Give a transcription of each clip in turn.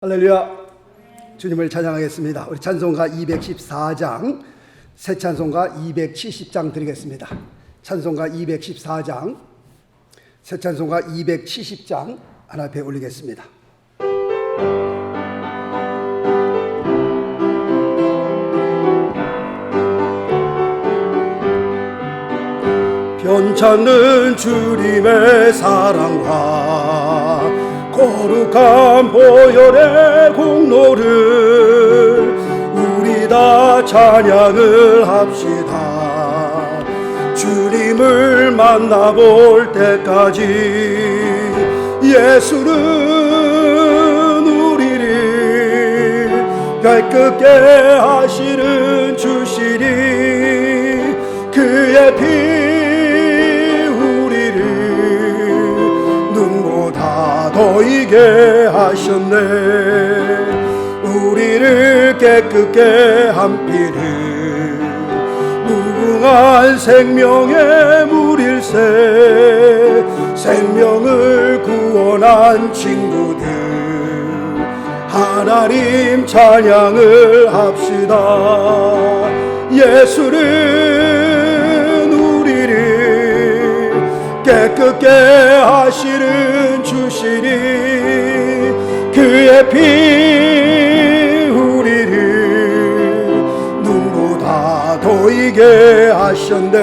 할렐루야. 주님을 찬양하겠습니다. 우리 찬송가 214장, 새 찬송가 270장 드리겠습니다. 찬송가 214장, 새 찬송가 270장 하나 앞에 올리겠습니다. 변찮는 주님의 사랑과 거룩한 보혈의 공로를 우리 다 찬양을 합시다. 주님을 만나볼 때까지 예수는 우리를 깨끗게 하시는 주시니 그의 피 더이게 하셨네. 우리를 깨끗게 한 피를 무궁한 생명의 물일세. 생명을 구원한 친구들 하나님 찬양을 합시다. 예수는 우리를 깨끗게 하시는 주시니 그의 피 우리를 눈보다 더이게 하셨네.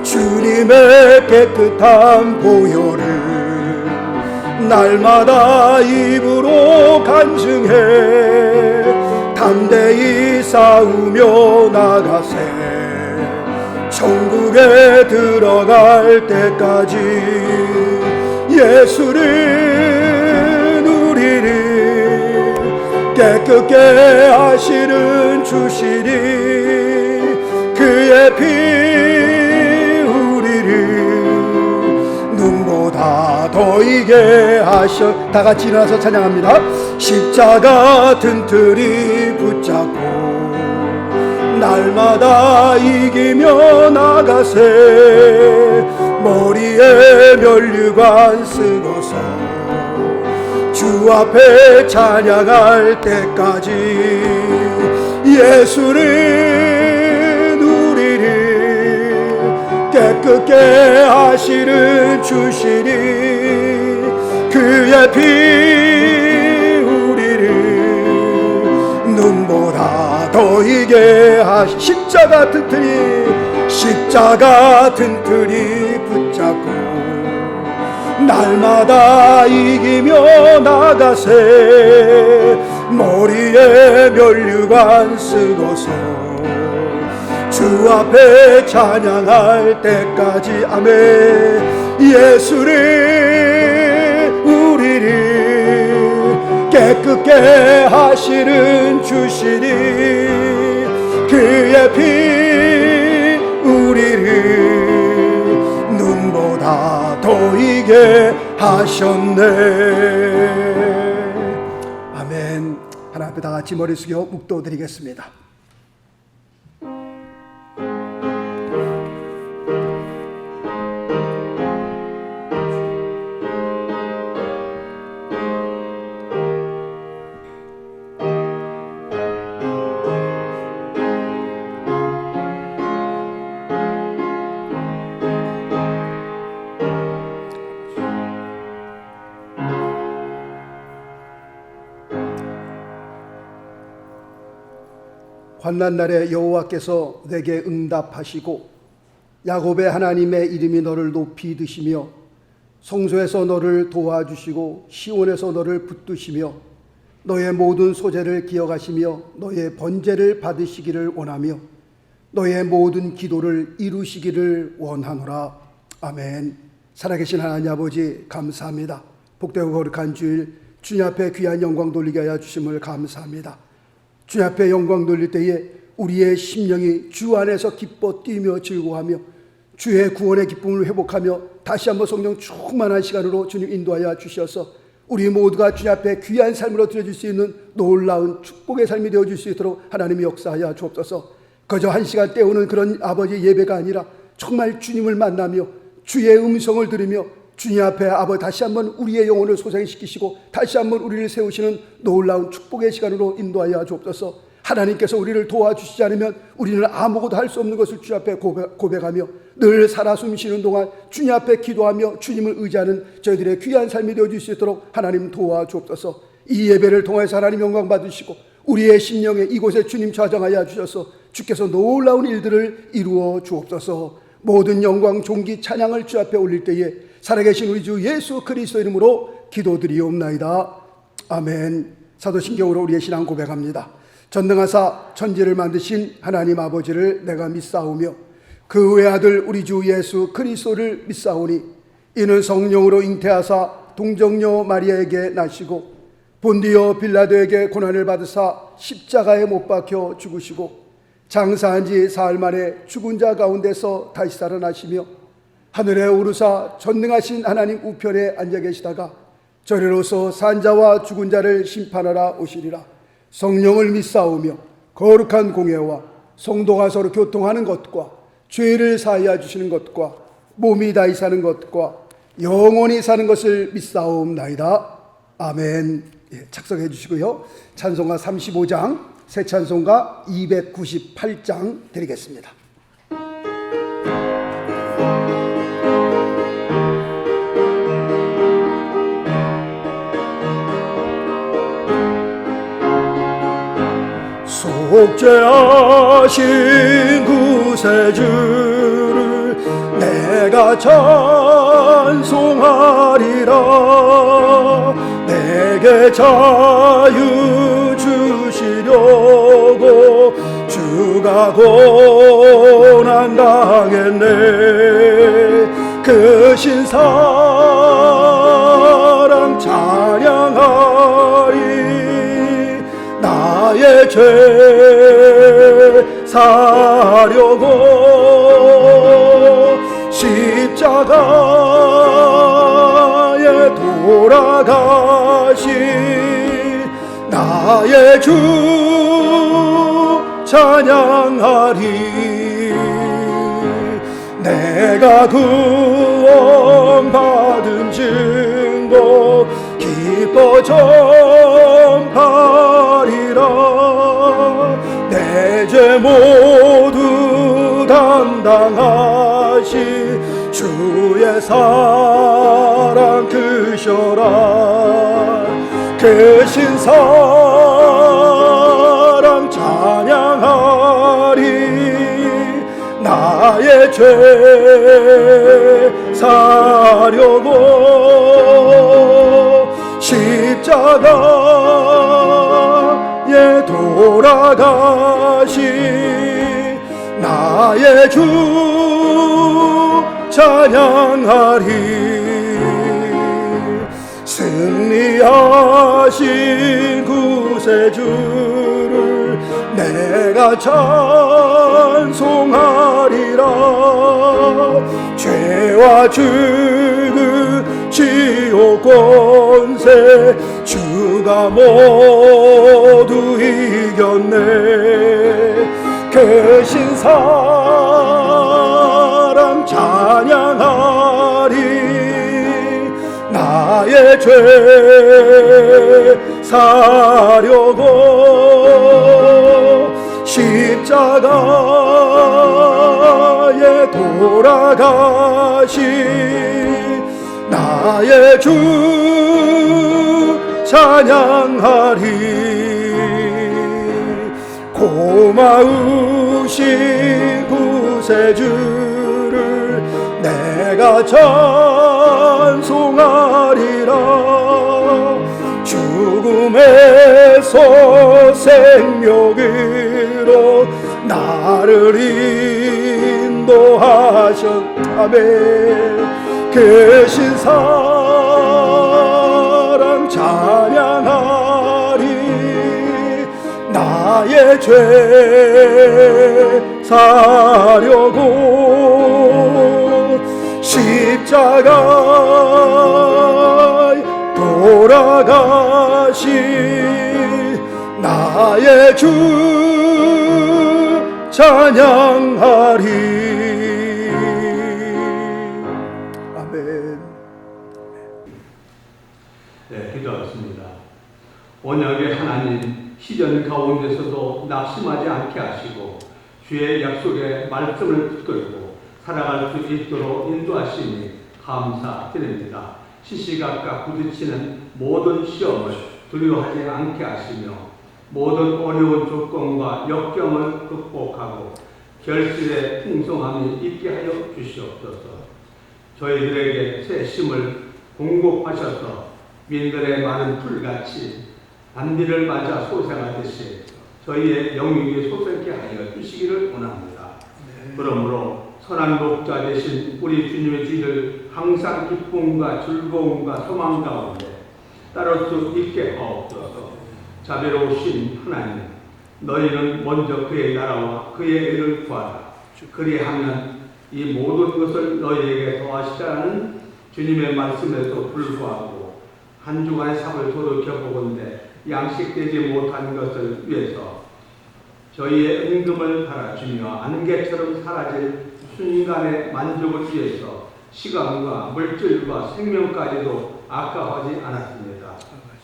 주님의 깨끗한 보혈을 날마다 입으로 간증해 담대히 싸우며 나가세. 천국에 들어갈 때까지 예수는 우리를 깨끗게 하시는 주시니 그의 피 우리를 눈보다 더이게 하셔. 다 같이 일어나서 찬양합니다. 십자가 튼튼히 붙잡고 날마다 이기며 나가세. 머리에 면류관 쓰고서 주 앞에 찬양할 때까지 예수는 우리를 깨끗게 하시는 주시니 그의 피 우리를 눈보다 더이게 하시. 십자가 튼튼히 붙잡고 날마다 이기며 나가세. 머리에 면류관 쓰고서 주 앞에 찬양할 때까지 아멘. 예수를 우리를 깨끗게 하시는 주시니 그의 피 우리를 눈보다 더이게 하셨네. 아멘. 하나님 앞에 다 같이 머리 숙여 묵도드리겠습니다. 환난 날에 여호와께서 내게 응답하시고 야곱의 하나님의 이름이 너를 높이 드시며 성소에서 너를 도와주시고 시온에서 너를 붙드시며 너의 모든 소재를 기억하시며 너의 번제를 받으시기를 원하며 너의 모든 기도를 이루시기를 원하노라. 아멘. 살아계신 하나님 아버지 감사합니다. 복되고 거룩한 주일 주님 앞에 귀한 영광 돌리게 하여 주심을 감사합니다. 주 앞에 영광 돌릴 때에 우리의 심령이 주 안에서 기뻐 뛰며 즐거워하며 주의 구원의 기쁨을 회복하며 다시 한번 성령 충만한 시간으로 주님 인도하여 주셔서 우리 모두가 주 앞에 귀한 삶으로 드려줄 수 있는 놀라운 축복의 삶이 되어줄 수 있도록 하나님이 역사하여 주옵소서. 그저 한 시간 때우는 그런 아버지 예배가 아니라 정말 주님을 만나며 주의 음성을 들으며 주님 앞에 아버지 다시 한번 우리의 영혼을 소생시키시고 다시 한번 우리를 세우시는 놀라운 축복의 시간으로 인도하여 주옵소서. 하나님께서 우리를 도와주시지 않으면 우리는 아무것도 할 수 없는 것을 주님 앞에 고백하며 늘 살아 숨쉬는 동안 주님 앞에 기도하며 주님을 의지하는 저희들의 귀한 삶이 되어줄 수 있도록 하나님 도와주옵소서. 이 예배를 통해서 하나님 영광 받으시고 우리의 심령에 이곳에 주님 좌정하여 주셔서 주께서 놀라운 일들을 이루어 주옵소서. 모든 영광 존귀 찬양을 주 앞에 올릴 때에 살아계신 우리 주 예수 그리스도 이름으로 기도드리옵나이다. 아멘. 사도신경으로 우리의 신앙 고백합니다. 전능하사 천지를 만드신 하나님 아버지를 내가 믿사오며 그 외아들 우리 주 예수 그리스도를 믿사오니 이는 성령으로 잉태하사 동정녀 마리아에게 나시고 본디오 빌라도에게 고난을 받으사 십자가에 못 박혀 죽으시고 장사한 지 사흘 만에 죽은 자 가운데서 다시 살아나시며 하늘에 오르사 전능하신 하나님 우편에 앉아 계시다가 저리로서 산자와 죽은 자를 심판하러 오시리라. 성령을 믿사오며 거룩한 공예와 성도가 서로 교통하는 것과 죄를 사하여 주시는 것과 몸이 다시 사는 것과 영원히 사는 것을 믿사옵나이다. 아멘. 착석해 주시고요. 찬송가 35장, 새 찬송가 298장 드리겠습니다. 속죄하신 구세주를 내가 찬송하리라. 내게 자유 주시려고 주가 고난 당했네. 그 신사랑 찬양하리. 나의 죄 사려고 십자가에 돌아가신 나의 주 찬양하리. 내가 구원받은 증거 기뻐 전파리라. 내 죄 모두 담당하신 주의 사랑 크셔라. 그 신사랑 찬양하리. 나의 죄 사려고 십자가에 돌아가신 나의 주 찬양하리. 승리하신 구세주를 내가 찬송하리라. 죄와 죽음 지옥 권세 주가 모두 이겼네. 그 신사랑 찬양하리. 나의 죄 사려고 십자가에 돌아가신 나의 주 찬양하리. 고마우신 구세주를 내가 찬송하리라. 죽음에서 생명으로 나를 인도하셨다며. 그 신사랑 찬양하리. 나의 죄 사려고 십자가에 돌아가신 나의 주 찬양하리. 아멘. 언약의 하나님, 시련 가운데서도 낙심하지 않게 하시고 주의 약속의 말씀을 붙들고 살아갈 수 있도록 인도하시니 감사드립니다. 시시각각 부딪히는 모든 시험을 두려워하지 않게 하시며 모든 어려운 조건과 역경을 극복하고 결실의 풍성함이 있게 하여 주시옵소서. 저희들에게 새 힘을 공급하셔서 민들의 마른 풀같이 단비를 맞아 소생하듯이 저희의 영육이 솟게 하여 주시기를 원합니다. 그러므로 선한 목자 되신 우리 주님의 뒤를 항상 기쁨과 즐거움과 소망 가운데 따를 수 있게 하옵소서. 자비로우신 하나님, 너희는 먼저 그의 나라와 그의 의를 구하라. 그리하면 이 모든 것을 너희에게 더하시라는 주님의 말씀에도 불구하고 한 주간의 삶을 돌이켜보건대 양식되지 못한 것을 위해서 저희의 은금을 달아주며 안개처럼 사라질 순간의 만족을 위해서 시간과 물질과 생명까지도 아까워하지 않았습니다.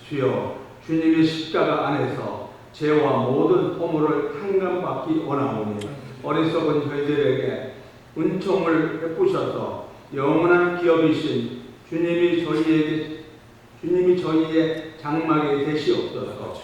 주여, 주님의 십자가 안에서 죄와 모든 허물을 탕감받기 원하오니 어리석은 저희들에게 은총을 베푸셔서 영원한 기업이신 주님이 저희의 장막이 되시옵소서.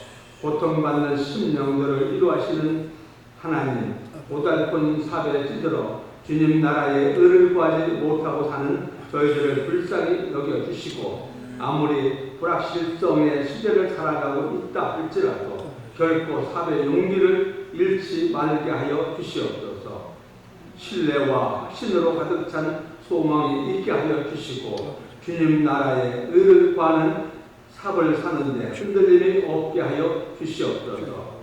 고통받는 심령들을 이루하시는 하나님, 고달픈 삽에 찌들어 주님 나라의 의를 구하지 못하고 사는 저희들을 불쌍히 여겨주시고 아무리 불확실성의 시대를 살아가고 있다 할지라도 결코 삽의 용기를 잃지 말게 하여 주시옵소서. 신뢰와 신으로 가득 찬 소망이 있게 하여 주시고 주님 나라의 의를 구하는 삽을 사는데 흔들림이 없게 하여 주시옵소서.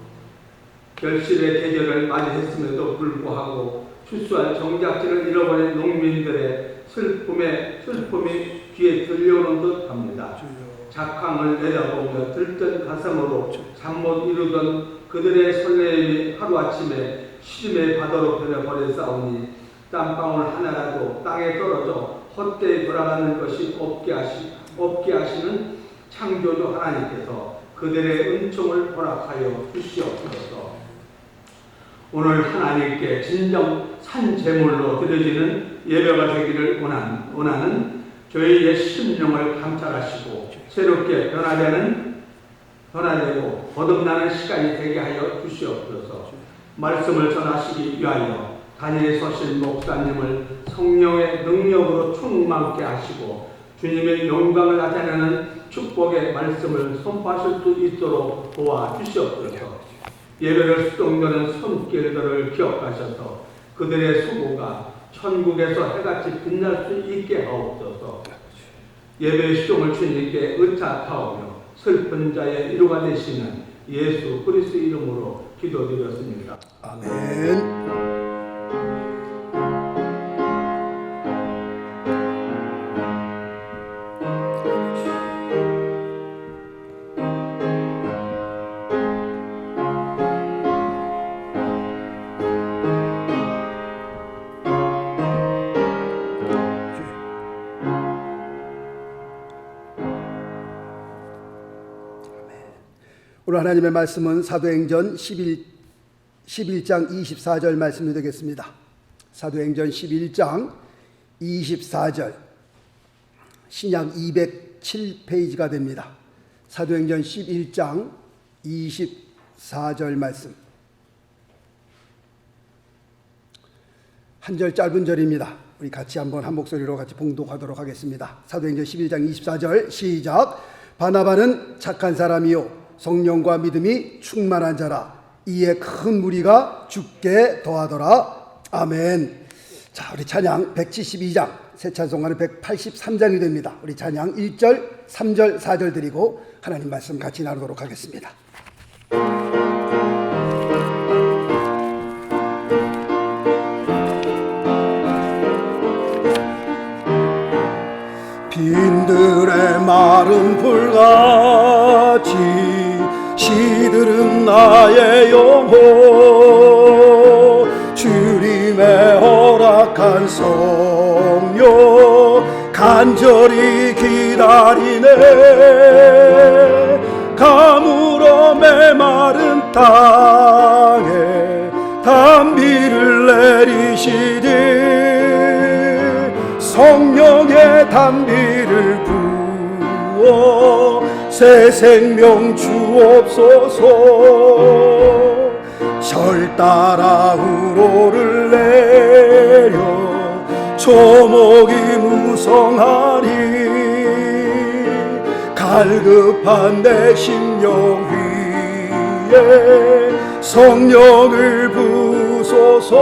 결실의 계절을 맞이했음에도 불구하고 추수할 정작지를 잃어버린 농민들의 슬픔이 귀에 들려오는 듯 합니다. 작황을 내다보며 들뜬 가슴으로 잠 못 이루던 그들의 설렘이 하루아침에 시름의 바다로 변해버렸사오니 땀방울 하나라도 땅에 떨어져 헛되이 돌아가는 것이 없게 하시는 창조주 하나님께서 그들의 은총을 허락하여 주시옵소서. 오늘 하나님께 진정 산제물로 드려지는 예배가 되기를 원하는 저희의 심령을 감찰하시고 새롭게 변화되고 거듭나는 시간이 되게 하여 주시옵소서. 말씀을 전하시기 위하여 단위에 서신 목사님을 성령의 능력으로 충만케 하시고 주님의 영광을 나타내는 축복의 말씀을 선포하실 수 있도록 도와주시옵소서. 예배를 수동되는 손길들을 기억하셔서 그들의 수고가 천국에서 해같이 빛날 수 있게 하옵소서. 예배의 시종을 주님께 의탁하오며 슬픈 자의 위로가 되시는 예수 그리스도 이름으로 기도드렸습니다. 아멘. 오늘 하나님의 말씀은 사도행전 11장 24절 말씀이 되겠습니다. 사도행전 11장 24절 신약 207페이지가 됩니다. 사도행전 11장 24절 말씀 한 절 짧은 절입니다. 우리 같이 한번 한 목소리로 같이 봉독하도록 하겠습니다. 사도행전 11장 24절 시작. 바나바는 착한 사람이요 성령과 믿음이 충만한 자라. 이에 큰 무리가 죽게 더하더라. 아멘. 자, 우리 찬양 172장, 새 찬송가는 183장이 됩니다. 우리 찬양 1절, 3절, 4절 드리고 하나님 말씀 같이 나누도록 하겠습니다. 빈들의 마른 풀같이 시들은 나의 영혼 주님의 허락한 성령 간절히 기다리네. 가뭄 메마른 땅에 단비를 내리시되 성령의 단비를 부어 새 생명 주옵소서. 절 따라 우로를 내려 조목이 무성하니 갈급한 내 심령 위에 성령을 부소서.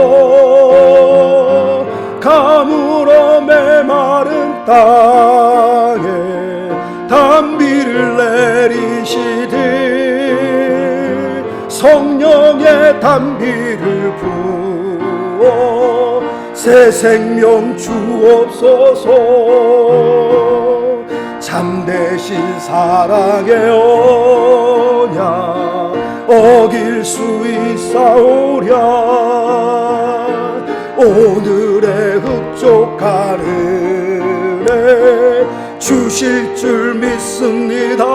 가물어 메마른 땅에 단비를 내리시되 성령의 단비를 부어 새 생명 주옵소서. 참되신 사랑의 언약 어길 수 있사오랴. 오늘의 흡족한 은혜 주실 줄 믿습니다.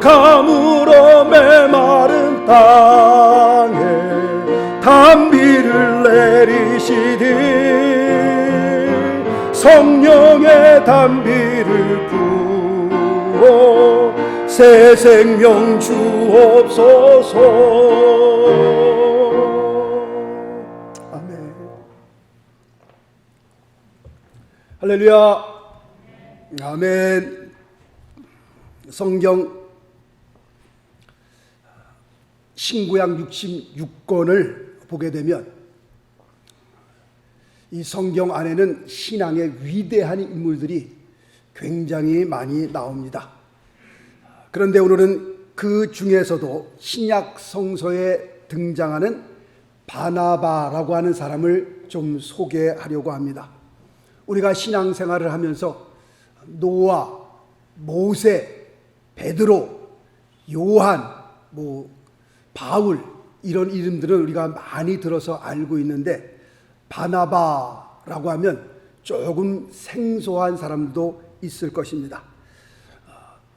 가물어 메마른 땅에 단비를 내리시되 성령의 단비를 부어 새 생명 주옵소서. 아멘. 할렐루야. 아멘. 성경 신구약 66권을 보게 되면 이 성경 안에는 신앙의 위대한 인물들이 굉장히 많이 나옵니다. 그런데 오늘은 그 중에서도 신약 성서에 등장하는 바나바라고 하는 사람을 좀 소개하려고 합니다. 우리가 신앙생활을 하면서 노아, 모세, 베드로, 요한, 바울 이런 이름들은 우리가 많이 들어서 알고 있는데 바나바라고 하면 조금 생소한 사람도 있을 것입니다.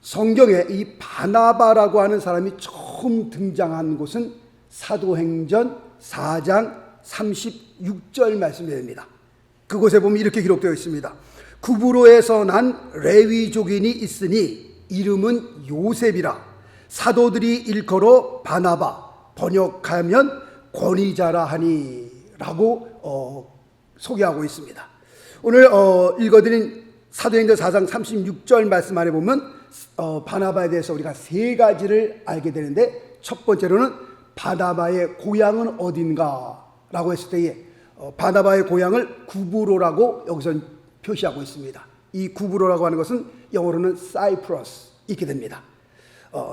성경에 이 바나바라고 하는 사람이 처음 등장한 곳은 사도행전 4장 36절 말씀이 됩니다. 그곳에 보면 이렇게 기록되어 있습니다. 구브로에서 난 레위족인이 있으니 이름은 요셉이라. 사도들이 일컬어 바나바, 번역하면 권위자라 하니 라고 소개하고 있습니다. 오늘 읽어드린 사도행전 4장 36절 말씀 안에 보면 바나바에 대해서 우리가 세 가지를 알게 되는데, 첫 번째로는 바나바의 고향은 어딘가 라고 했을 때에 바나바의 고향을 구브로라고 여기서 표시하고 있습니다. 이 구브로라고 하는 것은 영어로는 사이프러스 이렇게 됩니다.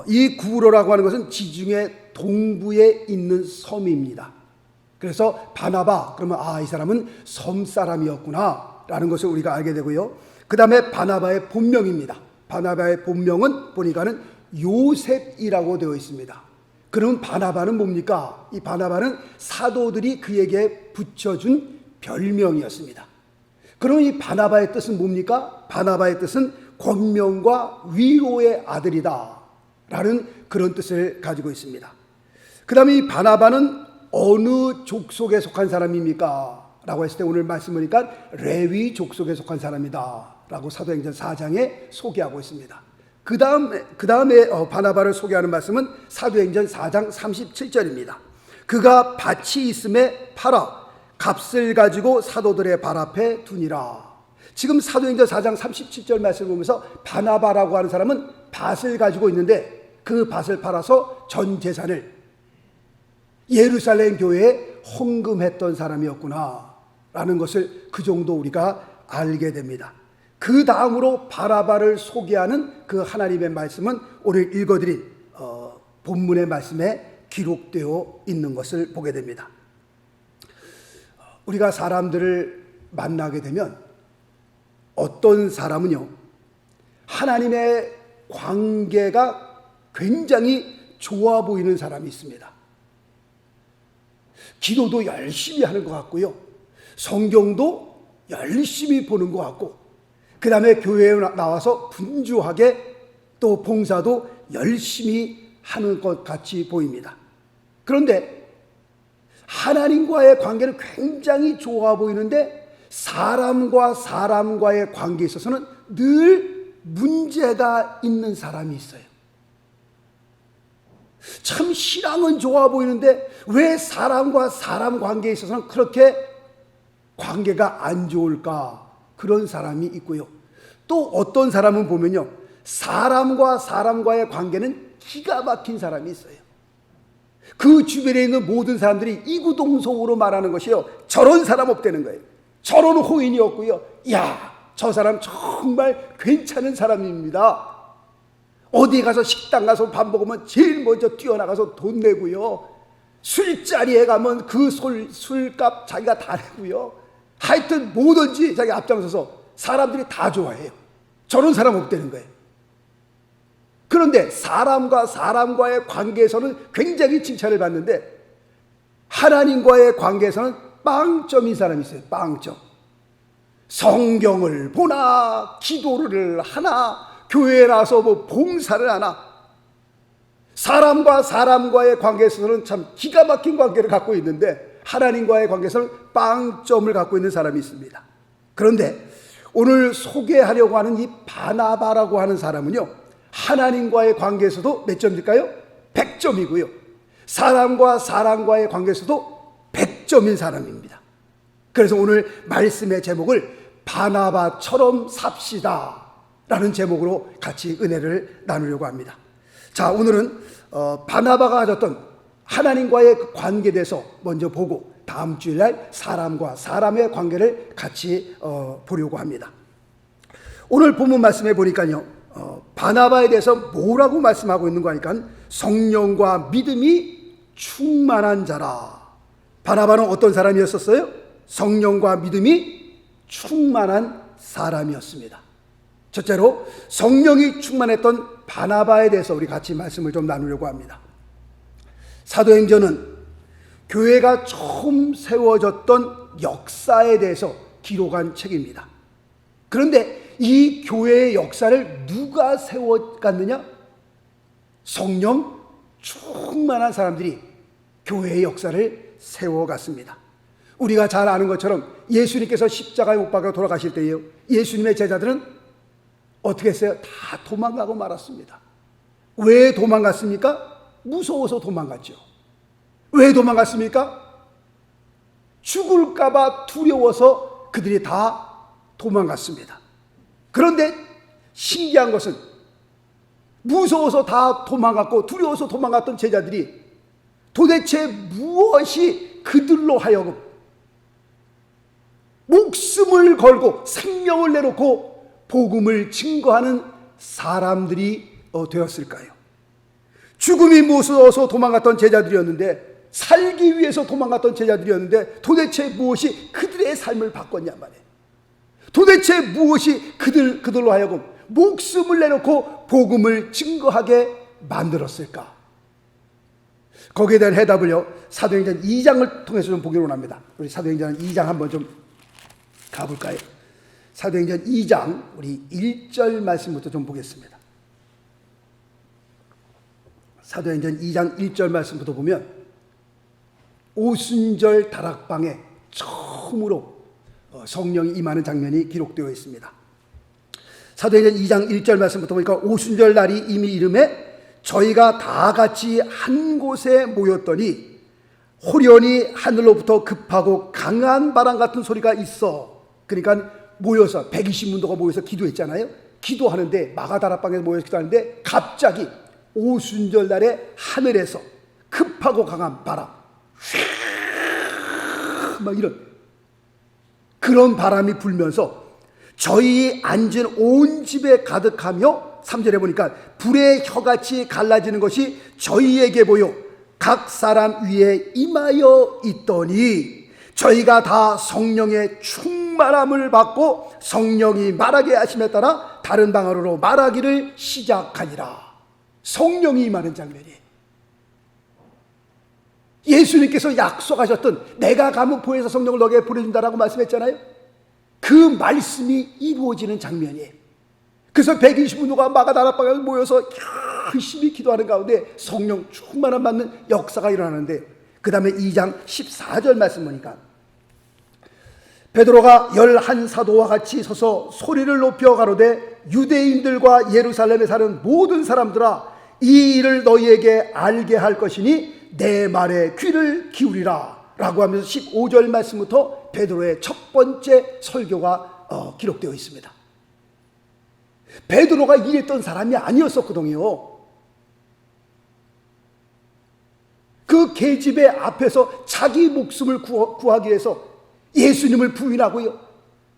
이 구브로라고 하는 것은 지중해 동부에 있는 섬입니다. 그래서 바나바 그러면 이 사람은 섬 사람이었구나 라는 것을 우리가 알게 되고요. 그 다음에 바나바의 본명입니다. 바나바의 본명은 보니까는 요셉이라고 되어 있습니다. 그러면 바나바는 뭡니까? 이 바나바는 사도들이 그에게 붙여준 별명이었습니다. 그럼 이 바나바의 뜻은 뭡니까? 바나바의 뜻은 권명과 위로의 아들이다 라는 그런 뜻을 가지고 있습니다. 그 다음에 이 바나바는 어느 족속에 속한 사람입니까? 라고 했을 때 오늘 말씀 보니까 레위 족속에 속한 사람이다 라고 사도행전 4장에 소개하고 있습니다. 그 다음에 바나바를 소개하는 말씀은 사도행전 4장 37절입니다. 그가 밭이 있음에 팔아 값을 가지고 사도들의 발 앞에 두니라. 지금 사도행전 4장 37절 말씀을 보면서 바나바라고 하는 사람은 밭을 가지고 있는데 그 밭을 팔아서 전 재산을 예루살렘 교회에 헌금했던 사람이었구나 라는 것을 그 정도 우리가 알게 됩니다. 그 다음으로 바나바를 소개하는 그 하나님의 말씀은 오늘 읽어드린 본문의 말씀에 기록되어 있는 것을 보게 됩니다. 우리가 사람들을 만나게 되면 어떤 사람은요, 하나님의 관계가 굉장히 좋아 보이는 사람이 있습니다. 기도도 열심히 하는 것 같고요, 성경도 열심히 보는 것 같고, 그 다음에 교회에 나와서 분주하게 또 봉사도 열심히 하는 것 같이 보입니다. 그런데 하나님과의 관계는 굉장히 좋아 보이는데 사람과 사람과의 관계에 있어서는 늘 문제가 있는 사람이 있어요. 참 신앙은 좋아 보이는데 왜 사람과 사람 관계에 있어서는 그렇게 관계가 안 좋을까? 그런 사람이 있고요. 또 어떤 사람은 보면요, 사람과 사람과의 관계는 기가 막힌 사람이 있어요. 그 주변에 있는 모든 사람들이 이구동성으로 말하는 것이요, 저런 사람 없다는 거예요. 저런 호인이 없고요, 야, 저 사람 정말 괜찮은 사람입니다. 어디 가서 식당 가서 밥 먹으면 제일 먼저 뛰어나가서 돈 내고요, 술자리에 가면 그 술값 자기가 다 내고요, 하여튼 뭐든지 자기 앞장서서 사람들이 다 좋아해요. 저런 사람 없다는 거예요. 그런데 사람과 사람과의 관계에서는 굉장히 칭찬을 받는데 하나님과의 관계에서는 빵점인 사람이 있어요. 빵점. 성경을 보나, 기도를 하나, 교회에 나서 뭐 봉사를 하나, 사람과 사람과의 관계에서는 참 기가 막힌 관계를 갖고 있는데 하나님과의 관계에서는 빵점을 갖고 있는 사람이 있습니다. 그런데 오늘 소개하려고 하는 이 바나바라고 하는 사람은요, 하나님과의 관계에서도 몇 점일까요? 100점이고요. 사람과 사람과의 관계에서도 100점인 사람입니다. 그래서 오늘 말씀의 제목을 바나바처럼 삽시다 라는 제목으로 같이 은혜를 나누려고 합니다. 자, 오늘은 바나바가 가졌던 하나님과의 그 관계에 대해서 먼저 보고 다음 주일날 사람과 사람의 관계를 같이 보려고 합니다. 오늘 본문 말씀에 보니까요, 바나바에 대해서 뭐라고 말씀하고 있는 거 하니까 성령과 믿음이 충만한 자라. 바나바는 어떤 사람이었었어요? 성령과 믿음이 충만한 사람이었습니다. 첫째로 성령이 충만했던 바나바에 대해서 우리 같이 말씀을 좀 나누려고 합니다. 사도행전은 교회가 처음 세워졌던 역사에 대해서 기록한 책입니다. 그런데 이 교회의 역사를 누가 세워갔느냐? 성령 충만한 사람들이 교회의 역사를 세워갔습니다. 우리가 잘 아는 것처럼 예수님께서 십자가에 못 박아 돌아가실 때에요, 예수님의 제자들은 어떻게 했어요? 다 도망가고 말았습니다. 왜 도망갔습니까? 무서워서 도망갔죠. 왜 도망갔습니까? 죽을까봐 두려워서 그들이 다 도망갔습니다. 그런데 신기한 것은 무서워서 다 도망갔고 두려워서 도망갔던 제자들이 도대체 무엇이 그들로 하여금 목숨을 걸고 생명을 내놓고 복음을 증거하는 사람들이 되었을까요? 죽음이 무서워서 도망갔던 제자들이었는데, 살기 위해서 도망갔던 제자들이었는데 도대체 무엇이 그들의 삶을 바꿨냐 말이에요. 도대체 무엇이 그들로 하여금 목숨을 내놓고 복음을 증거하게 만들었을까? 거기에 대한 해답을요, 사도행전 2장을 통해서 좀 보기로 합니다. 우리 사도행전 2장 한번 좀 가볼까요? 사도행전 2장 우리 1절 말씀부터 좀 보겠습니다. 사도행전 2장 1절 말씀부터 보면 오순절 다락방에 처음으로 성령이 임하는 장면이 기록되어 있습니다. 사도행전 2장 1절 말씀부터 보니까 오순절 날이 이미 이름에 저희가 다 같이 한 곳에 모였더니 호련히 하늘로부터 급하고 강한 바람 같은 소리가 있어. 그러니까 모여서 120문도가 모여서 기도했잖아요. 기도하는데 마가다락방에서 모여서 기도하는데 갑자기 오순절 날에 하늘에서 급하고 강한 바람, 막 이런 그런 바람이 불면서 저희 앉은 온 집에 가득하며 3절에 보니까 불의 혀같이 갈라지는 것이 저희에게 보여 각 사람 위에 임하여 있더니 저희가 다 성령의 충만함을 받고 성령이 말하게 하심에 따라 다른 방언으로 말하기를 시작하니라. 성령이 임하는 장면이에요. 예수님께서 약속하셨던 내가 가면 보혜사 성령을 너에게 보내준다라고 말씀했잖아요. 그 말씀이 이루어지는 장면이에요. 그래서 120문도가 마가다락방에 모여서 열심히 기도하는 가운데 성령 충만함 받는 역사가 일어나는데, 그 다음에 2장 14절 말씀 보니까 베드로가 11사도와 같이 서서 소리를 높여 가로되 유대인들과 예루살렘에 사는 모든 사람들아, 이 일을 너희에게 알게 할 것이니 내 말에 귀를 기울이라 라고 하면서 15절 말씀부터 베드로의 첫 번째 설교가 기록되어 있습니다. 베드로가 이랬던 사람이 아니었었거든요. 그 계집의 앞에서 자기 목숨을 구하기 위해서 예수님을 부인하고요,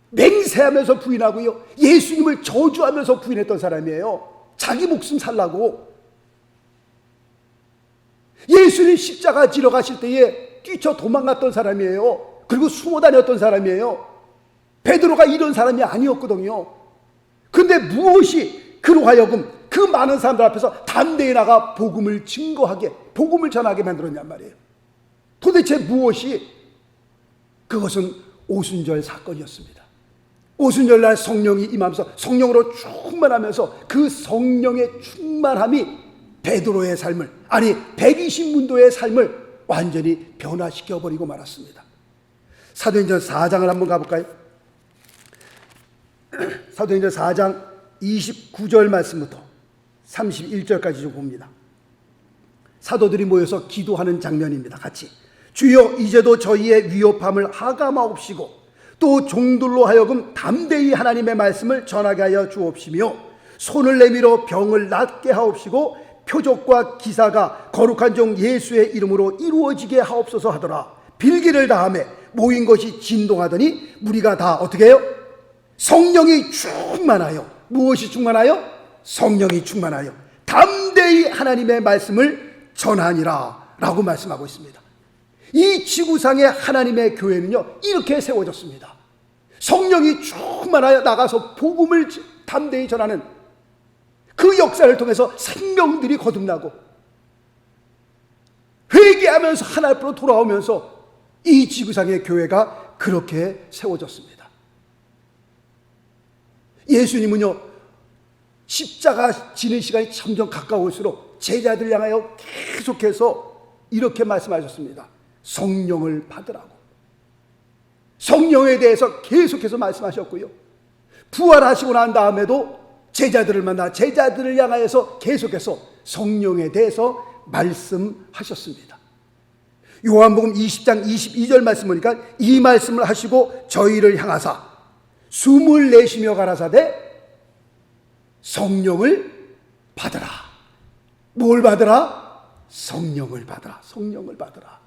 맹세하면서 부인하고요, 예수님을 저주하면서 부인했던 사람이에요. 자기 목숨 살라고. 예수님 십자가 지러 가실 때에 뛰쳐 도망갔던 사람이에요. 그리고 숨어 다녔던 사람이에요. 베드로가 이런 사람이 아니었거든요. 근데 무엇이 그로 하여금 그 많은 사람들 앞에서 담대히 나가 복음을 증거하게, 복음을 전하게 만들었냔 말이에요. 도대체 무엇이? 그것은 오순절 사건이었습니다. 오순절날 성령이 임하면서 성령으로 충만하면서 그 성령의 충만함이 베드로의 삶을, 아니 120문도의 삶을 완전히 변화시켜버리고 말았습니다. 사도행전 4장을 한번 가볼까요? 사도행전 4장 29절 말씀부터 31절까지 좀 봅니다. 사도들이 모여서 기도하는 장면입니다. 같이. 주여, 이제도 저희의 위협함을 하감하옵시고 또 종들로 하여금 담대히 하나님의 말씀을 전하게 하여 주옵시며 손을 내밀어 병을 낫게 하옵시고 표적과 기사가 거룩한 종 예수의 이름으로 이루어지게 하옵소서 하더라. 빌기를 다하매 모인 것이 진동하더니 무리가 다 어떻게 해요? 성령이 충만하여. 무엇이 충만하여? 성령이 충만하여 담대히 하나님의 말씀을 전하니라 라고 말씀하고 있습니다. 이 지구상의 하나님의 교회는요, 이렇게 세워졌습니다. 성령이 충만하여 나가서 복음을 담대히 전하는 그 역사를 통해서 생명들이 거듭나고 회개하면서 하나님으로 돌아오면서 이 지구상의 교회가 그렇게 세워졌습니다. 예수님은요, 십자가 지는 시간이 점점 가까울수록 제자들 향하여 계속해서 이렇게 말씀하셨습니다. 성령을 받으라고. 성령에 대해서 계속해서 말씀하셨고요, 부활하시고 난 다음에도 제자들을 만나 제자들을 향하여서 계속해서 성령에 대해서 말씀하셨습니다. 요한복음 20장 22절 말씀 보니까 이 말씀을 하시고 저희를 향하사 숨을 내쉬며 가라사대 성령을 받으라. 뭘 받으라? 성령을 받으라. 성령을 받으라.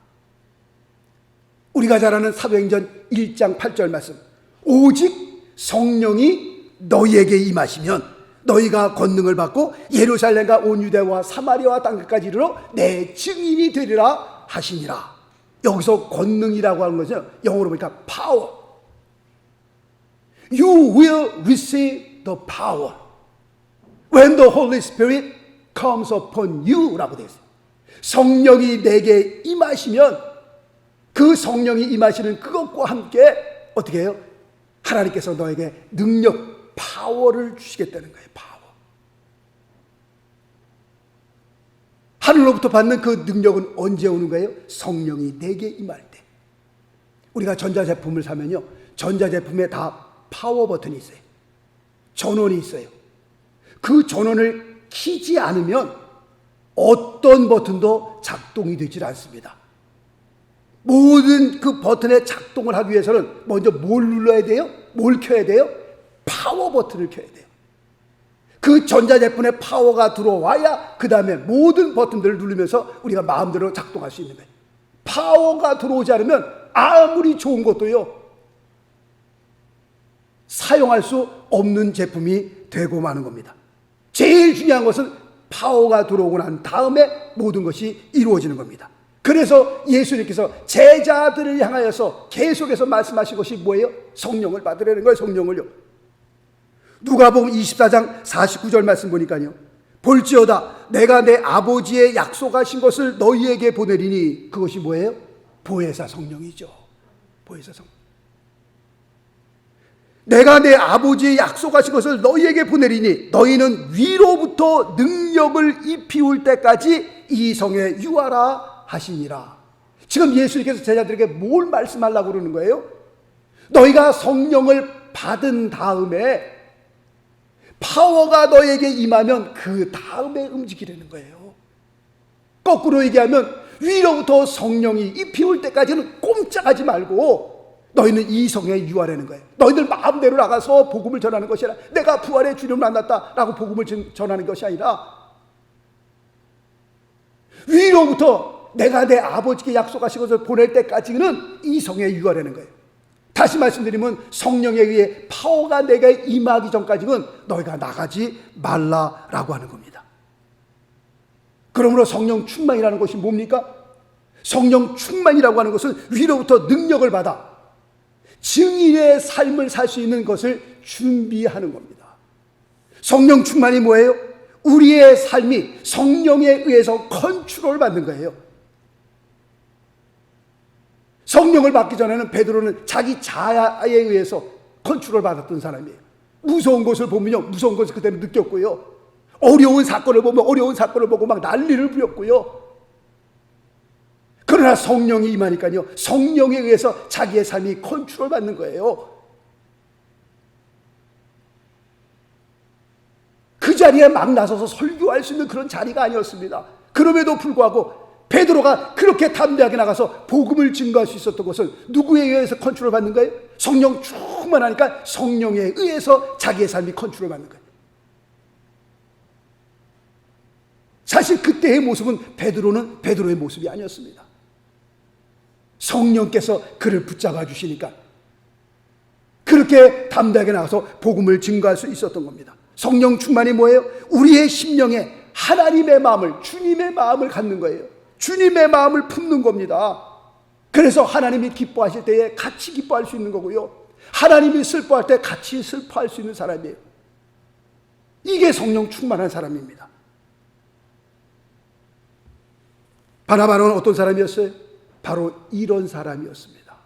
우리가 잘 아는 사도행전 1장 8절 말씀, 오직 성령이 너희에게 임하시면 너희가 권능을 받고 예루살렘과 온 유대와 사마리아와 땅끝까지 이르러 내 증인이 되리라 하시니라. 여기서 권능이라고 하는 것은 영어로 보니까 power. You will receive the power when the Holy Spirit comes upon you 라고 되어 있어요. 성령이 내게 임하시면 그 성령이 임하시는 그것과 함께 어떻게 해요? 하나님께서 너에게 능력, 파워를 주시겠다는 거예요. 파워. 하늘로부터 받는 그 능력은 언제 오는 거예요? 성령이 내게 임할 때. 우리가 전자제품을 사면요, 전자제품에 다 파워 버튼이 있어요. 전원이 있어요. 그 전원을 키지 않으면 어떤 버튼도 작동이 되질 않습니다. 모든 그 버튼의 작동을 하기 위해서는 먼저 뭘 눌러야 돼요? 뭘 켜야 돼요? 파워 버튼을 켜야 돼요. 그 전자제품에 파워가 들어와야 그 다음에 모든 버튼들을 누르면서 우리가 마음대로 작동할 수 있는 거예요. 파워가 들어오지 않으면 아무리 좋은 것도요, 사용할 수 없는 제품이 되고 마는 겁니다. 제일 중요한 것은 파워가 들어오고 난 다음에 모든 것이 이루어지는 겁니다. 그래서 예수님께서 제자들을 향하여서 계속해서 말씀하신 것이 뭐예요? 성령을 받으라는 거예요. 성령을요. 누가복음 24장 49절 말씀 보니까요, 볼지어다 내가 내 아버지의 약속하신 것을 너희에게 보내리니, 그것이 뭐예요? 보혜사 성령이죠. 보혜사 성령. 내가 내 아버지의 약속하신 것을 너희에게 보내리니 너희는 위로부터 능력을 입히울 때까지 이 성에 유하라 하시니라. 지금 예수님께서 제자들에게 뭘 말씀하려고 그러는 거예요? 너희가 성령을 받은 다음에 파워가 너에게 임하면 그 다음에 움직이려는 거예요. 거꾸로 얘기하면 위로부터 성령이 입히올 때까지는 꼼짝하지 말고 너희는 이 성에 유하라는 거예요. 너희들 마음대로 나가서 복음을 전하는 것이 아니라 내가 부활의 주님을 만났다라고 복음을 전하는 것이 아니라 위로부터 내가 내 아버지께 약속하신 것을 보낼 때까지는 이 성에 유하라는 거예요. 다시 말씀드리면 성령에 의해 파워가 내게 임하기 전까지는 너희가 나가지 말라라고 하는 겁니다. 그러므로 성령 충만이라는 것이 뭡니까? 성령 충만이라고 하는 것은 위로부터 능력을 받아 증인의 삶을 살 수 있는 것을 준비하는 겁니다. 성령 충만이 뭐예요? 우리의 삶이 성령에 의해서 컨트롤 받는 거예요. 성령을 받기 전에는 베드로는 자기 자아에 의해서 컨트롤 받았던 사람이에요. 무서운 것을 보면요, 무서운 것을 그대로 느꼈고요. 어려운 사건을 보면 어려운 사건을 보고 막 난리를 부렸고요. 그러나 성령이 임하니까요, 성령에 의해서 자기의 삶이 컨트롤 받는 거예요. 그 자리에 막 나서서 설교할 수 있는 그런 자리가 아니었습니다. 그럼에도 불구하고 베드로가 그렇게 담대하게 나가서 복음을 증거할 수 있었던 것은 누구에 의해서 컨트롤 받는 거예요? 성령 충만하니까 성령에 의해서 자기의 삶이 컨트롤 받는 거예요. 사실 그때의 모습은 베드로는 베드로의 모습이 아니었습니다. 성령께서 그를 붙잡아 주시니까 그렇게 담대하게 나가서 복음을 증거할 수 있었던 겁니다. 성령 충만이 뭐예요? 우리의 심령에 하나님의 마음을, 주님의 마음을 갖는 거예요. 주님의 마음을 품는 겁니다. 그래서 하나님이 기뻐하실 때에 같이 기뻐할 수 있는 거고요, 하나님이 슬퍼할 때 같이 슬퍼할 수 있는 사람이에요. 이게 성령 충만한 사람입니다. 바나바는 어떤 사람이었어요? 바로 이런 사람이었습니다.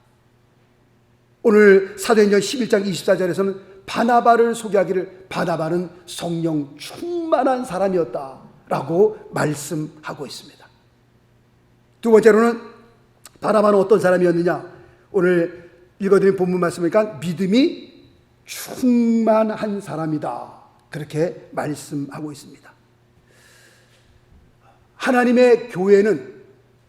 오늘 사도행전 11장 24절에서는 바나바를 소개하기를 바나바는 성령 충만한 사람이었다라고 말씀하고 있습니다. 두 번째로는 바나바는 어떤 사람이었느냐? 오늘 읽어드린 본문 말씀이니까 믿음이 충만한 사람이다, 그렇게 말씀하고 있습니다. 하나님의 교회는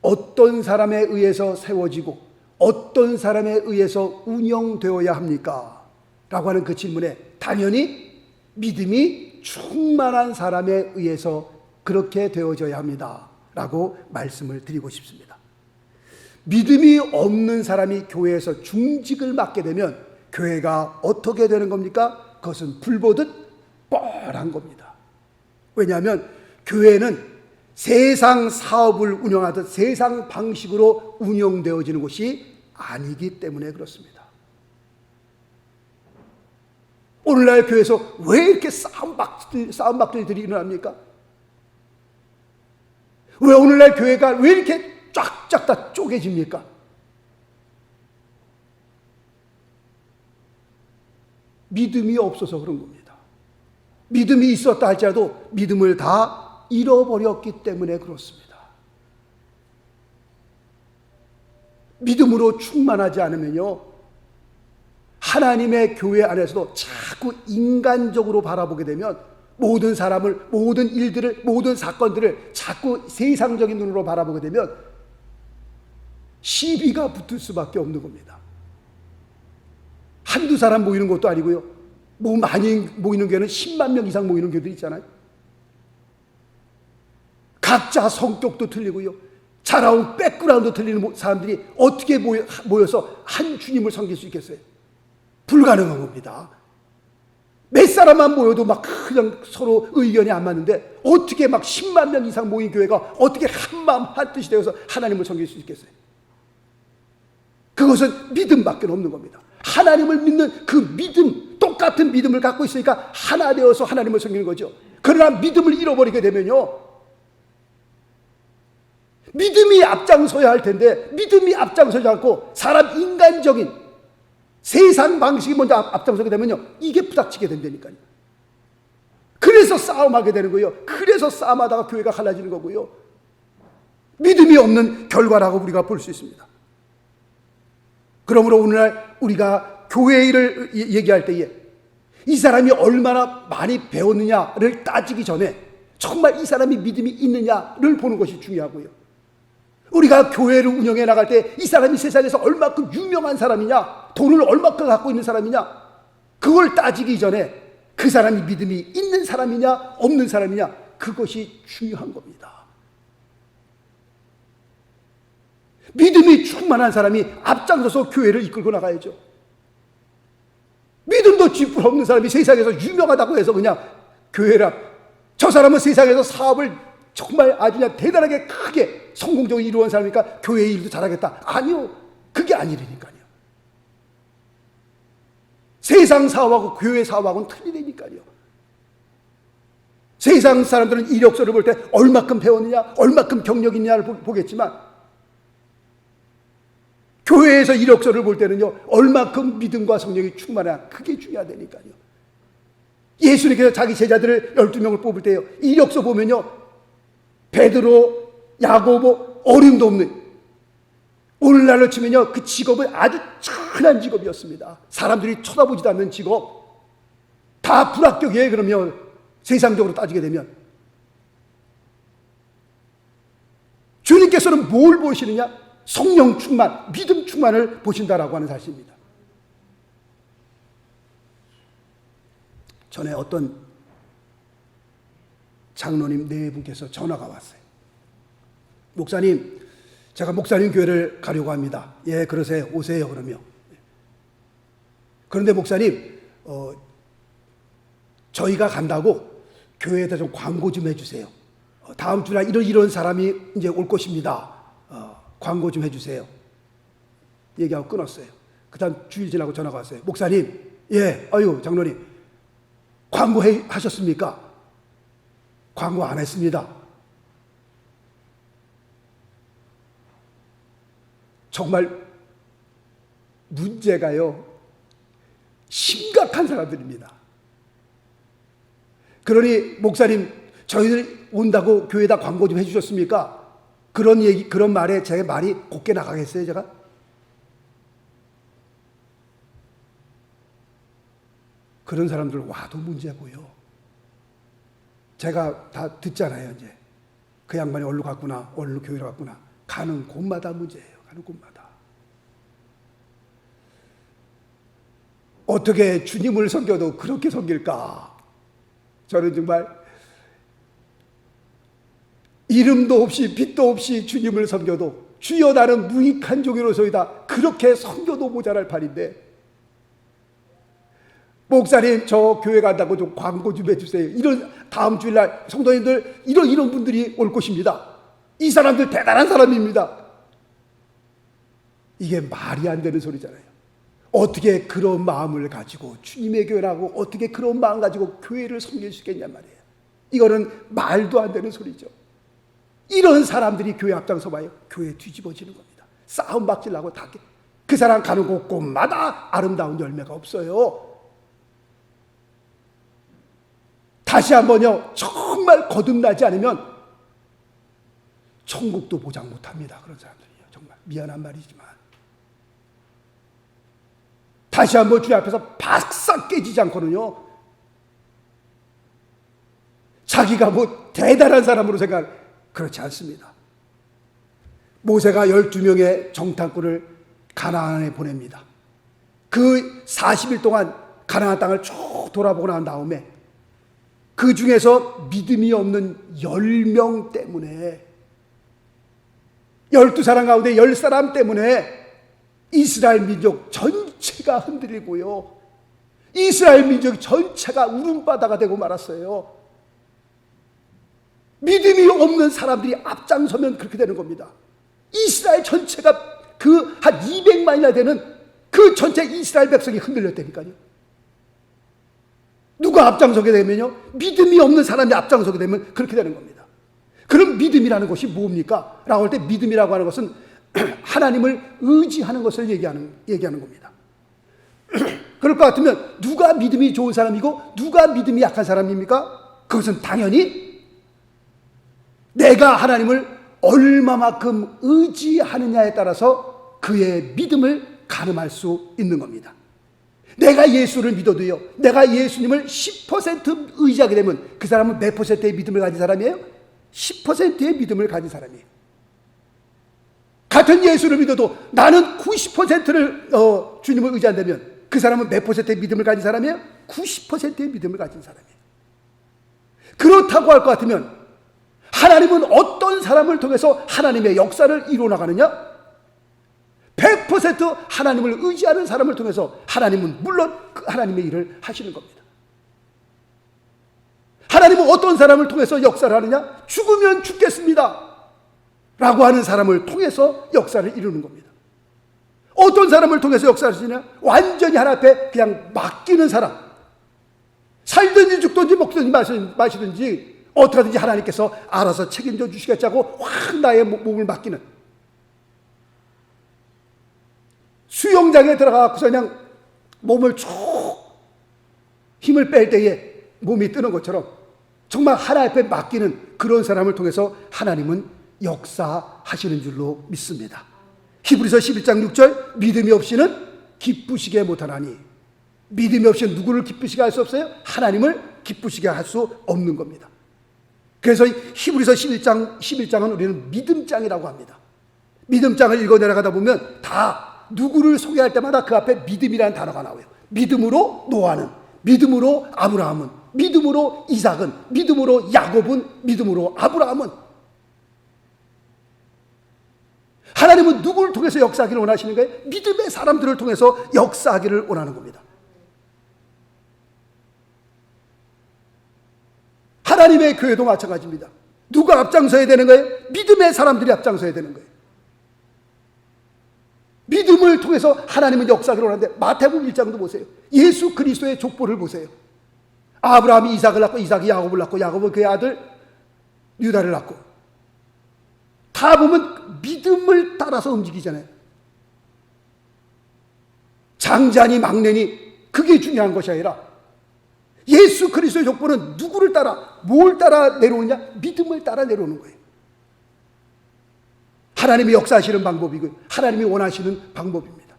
어떤 사람에 의해서 세워지고 어떤 사람에 의해서 운영되어야 합니까? 라고 하는 그 질문에 당연히 믿음이 충만한 사람에 의해서 그렇게 되어져야 합니다 라고 말씀을 드리고 싶습니다. 믿음이 없는 사람이 교회에서 중직을 맡게 되면 교회가 어떻게 되는 겁니까? 그것은 불보듯 뻔한 겁니다. 왜냐하면 교회는 세상 사업을 운영하듯 세상 방식으로 운영되어지는 것이 아니기 때문에 그렇습니다. 오늘날 교회에서 왜 이렇게 싸움박들이 일어납니까? 왜 오늘날 교회가 왜 이렇게 쫙쫙 다 쪼개집니까? 믿음이 없어서 그런 겁니다. 믿음이 있었다 할지라도 믿음을 다 잃어버렸기 때문에 그렇습니다. 믿음으로 충만하지 않으면요, 하나님의 교회 안에서도 자꾸 인간적으로 바라보게 되면 모든 사람을, 모든 일들을, 모든 사건들을 자꾸 세상적인 눈으로 바라보게 되면 시비가 붙을 수밖에 없는 겁니다. 한두 사람 모이는 것도 아니고요, 많이 모이는 교회는 10만 명 이상 모이는 교회들 있잖아요. 각자 성격도 틀리고요, 자라온 백그라운드 틀리는 사람들이 어떻게 모여서 한 주님을 섬길 수 있겠어요? 불가능한 겁니다. 몇 사람만 모여도 막 그냥 서로 의견이 안 맞는데 어떻게 막 10만 명 이상 모인 교회가 어떻게 한 마음 한 뜻이 되어서 하나님을 섬길 수 있겠어요? 그것은 믿음밖에 없는 겁니다. 하나님을 믿는 그 믿음, 똑같은 믿음을 갖고 있으니까 하나 되어서 하나님을 섬기는 거죠. 그러나 믿음을 잃어버리게 되면요, 믿음이 앞장서야 할 텐데 믿음이 앞장서지 않고 사람 인간적인 세상 방식이 먼저 앞장서게 되면요, 이게 부닥치게 된다니까요. 그래서 싸움하게 되는 거예요. 그래서 싸움하다가 교회가 갈라지는 거고요. 믿음이 없는 결과라고 우리가 볼 수 있습니다. 그러므로 오늘날 우리가 교회 일을 얘기할 때에 이 사람이 얼마나 많이 배웠느냐를 따지기 전에 정말 이 사람이 믿음이 있느냐를 보는 것이 중요하고요. 우리가 교회를 운영해 나갈 때 이 사람이 세상에서 얼마큼 유명한 사람이냐, 돈을 얼마큼 갖고 있는 사람이냐, 그걸 따지기 전에 그 사람이 믿음이 있는 사람이냐 없는 사람이냐, 그것이 중요한 겁니다. 믿음이 충만한 사람이 앞장서서 교회를 이끌고 나가야죠. 믿음도 쥐뿔 없는 사람이 세상에서 유명하다고 해서 그냥 교회라, 저 사람은 세상에서 사업을 정말 아주 그냥 대단하게 크게 성공적으로 이루어온 사람이니까 교회 일도 잘하겠다. 아니요, 그게 아니라니까요. 세상 사업하고 교회 사업하고는 틀리다니까요. 세상 사람들은 이력서를 볼 때 얼마큼 배웠느냐, 얼마큼 경력이 있느냐를 보겠지만 교회에서 이력서를 볼 때는요, 얼마큼 믿음과 성령이 충만하냐, 그게 중요하다니까요. 예수님께서 자기 제자들을 12명을 뽑을 때요, 이력서 보면요, 베드로, 야고보, 어림도 없는, 오늘날로 치면요, 그 직업은 아주 천한 직업이었습니다. 사람들이 쳐다보지도 않는 직업, 다 불합격이에요. 그러면 세상적으로 따지게 되면 주님께서는 뭘 보시느냐? 성령 충만, 믿음 충만을 보신다라고 하는 사실입니다. 전에 어떤 장로님 네 분께서 전화가 왔어요. 목사님, 제가 목사님 교회를 가려고 합니다. 예, 그러세요. 오세요. 그러면. 그런데 목사님, 저희가 간다고 교회에다 좀 광고 좀 해주세요. 다음 주날 이런 사람이 이제 올 것입니다. 광고 좀 해주세요. 얘기하고 끊었어요. 그 다음 주일 지나고 전화가 왔어요. 목사님, 예, 아유, 장로님, 광고 하셨습니까? 광고 안 했습니다. 정말 문제가요, 심각한 사람들입니다. 그러니 목사님, 저희들 온다고 교회에다 광고 좀 해주셨습니까? 그런 말에 제 말이 곱게 나가겠어요, 제가? 그런 사람들 와도 문제고요. 제가 다 듣잖아요, 이제. 그 양반이 어디로 갔구나, 어디로 교회로 갔구나. 가는 곳마다 문제예요, 가는 곳마다. 어떻게 주님을 섬겨도 그렇게 섬길까? 저는 정말 이름도 없이 빛도 없이 주님을 섬겨도 주여 나는 무익한 종이로소이다, 그렇게 섬겨도 모자랄 판인데, 목사님 저 교회 간다고 좀 광고 좀 해주세요. 이런 다음 주일날 성도님들 이런 분들이 올 것입니다. 이 사람들 대단한 사람입니다. 이게 말이 안 되는 소리잖아요. 어떻게 그런 마음을 가지고 주님의 교회라고 어떻게 그런 마음 가지고 교회를 섬길 수 있겠냔 말이에요. 이거는 말도 안 되는 소리죠. 이런 사람들이 교회 앞장서 봐요, 교회 뒤집어지는 겁니다. 싸움 박질나고 다 그 사람 가는 곳곳마다 아름다운 열매가 없어요. 다시 한번요, 정말 거듭나지 않으면 천국도 보장 못합니다. 그런 사람들이요, 정말 미안한 말이지만. 다시 한번 주님 앞에서 바싹 깨지지 않고는요, 자기가 뭐 대단한 사람으로 그렇지 않습니다. 모세가 12명의 정탐꾼을 가나안에 보냅니다. 그 40일 동안 가나안 땅을 쭉 돌아보고 난 다음에 그 중에서 믿음이 없는 10명 때문에, 12사람 가운데 10사람 때문에 이스라엘 민족 전체가 흔들리고요, 이스라엘 민족 전체가 울음바다가 되고 말았어요. 믿음이 없는 사람들이 앞장서면 그렇게 되는 겁니다. 이스라엘 전체가 그 한 200만이나 되는 그 전체 이스라엘 백성이 흔들렸다니까요. 누가 앞장서게 되면요, 믿음이 없는 사람이 앞장서게 되면 그렇게 되는 겁니다. 그럼 믿음이라는 것이 뭡니까? 라고 할 때 믿음이라고 하는 것은 하나님을 의지하는 것을 얘기하는 겁니다. 그럴 것 같으면 누가 믿음이 좋은 사람이고 누가 믿음이 약한 사람입니까? 그것은 당연히 내가 하나님을 얼마만큼 의지하느냐에 따라서 그의 믿음을 가늠할 수 있는 겁니다. 내가 예수를 믿어도요, 내가 예수님을 10% 의지하게 되면 그 사람은 몇 퍼센트의 믿음을 가진 사람이에요? 10%의 믿음을 가진 사람이에요. 같은 예수를 믿어도 나는 90%를 주님을 의지한다면 그 사람은 몇 퍼센트의 믿음을 가진 사람이에요? 90%의 믿음을 가진 사람이에요. 그렇다고 할 것 같으면 하나님은 어떤 사람을 통해서 하나님의 역사를 이루어나가느냐? 100% 하나님을 의지하는 사람을 통해서 하나님은 물론 그 하나님의 일을 하시는 겁니다. 하나님은 어떤 사람을 통해서 역사를 하느냐? 죽으면 죽겠습니다 라고 하는 사람을 통해서 역사를 이루는 겁니다. 어떤 사람을 통해서 역사를 하시냐? 완전히 하나님 앞에 그냥 맡기는 사람, 살든지 죽든지 먹든지 마시든지 어떻게 하든지 하나님께서 알아서 책임져 주시겠다고 확 나의 몸을 맡기는, 수영장에 들어가서 그냥 몸을 쭉 힘을 뺄 때에 몸이 뜨는 것처럼 정말 하나님 앞에 맡기는 그런 사람을 통해서 하나님은 역사하시는 줄로 믿습니다. 히브리서 11장 6절, 믿음이 없이는 기쁘시게 못하나니, 믿음이 없이는 누구를 기쁘시게 할 수 없어요? 하나님을 기쁘시게 할 수 없는 겁니다. 그래서 히브리서 11장은 우리는 믿음장이라고 합니다. 믿음장을 읽어 내려가다 보면 다 누구를 소개할 때마다 그 앞에 믿음이라는 단어가 나와요. 믿음으로 노아는, 믿음으로 아브라함은, 믿음으로 이삭은, 믿음으로 야곱은, 믿음으로 아브라함은. 하나님은 누구를 통해서 역사하기를 원하시는 거예요? 믿음의 사람들을 통해서 역사하기를 원하는 겁니다. 하나님의 교회도 마찬가지입니다. 누가 앞장서야 되는 거예요? 믿음의 사람들이 앞장서야 되는 거예요. 믿음을 통해서 하나님은 역사하기를 원하는데, 마태복음 1장도 보세요. 예수 그리스도의 족보를 보세요. 아브라함이 이삭을 낳고, 이삭이 야곱을 낳고, 야곱은 그의 아들 유다를 낳고, 다 보면 믿음을 따라서 움직이잖아요. 장자니 막내니 그게 중요한 것이 아니라 예수 그리스도의 족보는 누구를 따라, 뭘 따라 내려오느냐? 믿음을 따라 내려오는 거예요. 하나님이 역사하시는 방법이고 하나님이 원하시는 방법입니다.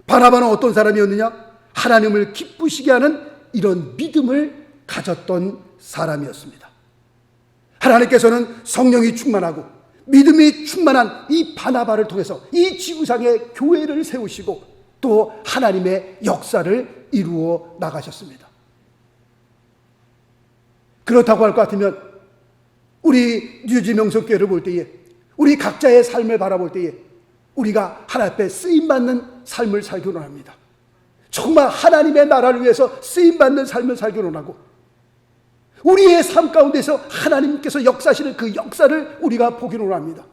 바나바는 어떤 사람이었느냐? 하나님을 기쁘시게 하는 이런 믿음을 가졌던 사람이었습니다. 하나님께서는 성령이 충만하고 믿음이 충만한 이 바나바를 통해서 이 지구상의 교회를 세우시고 또 하나님의 역사를 이루어 나가셨습니다. 그렇다고 할 것 같으면 우리 뉴지 명성교회를 볼 때에, 우리 각자의 삶을 바라볼 때에 우리가 하나님 앞에 쓰임받는 삶을 살기를 원합니다. 정말 하나님의 나라를 위해서 쓰임받는 삶을 살기를 원하고, 우리의 삶 가운데서 하나님께서 역사하시는 그 역사를 우리가 보기를 원합니다.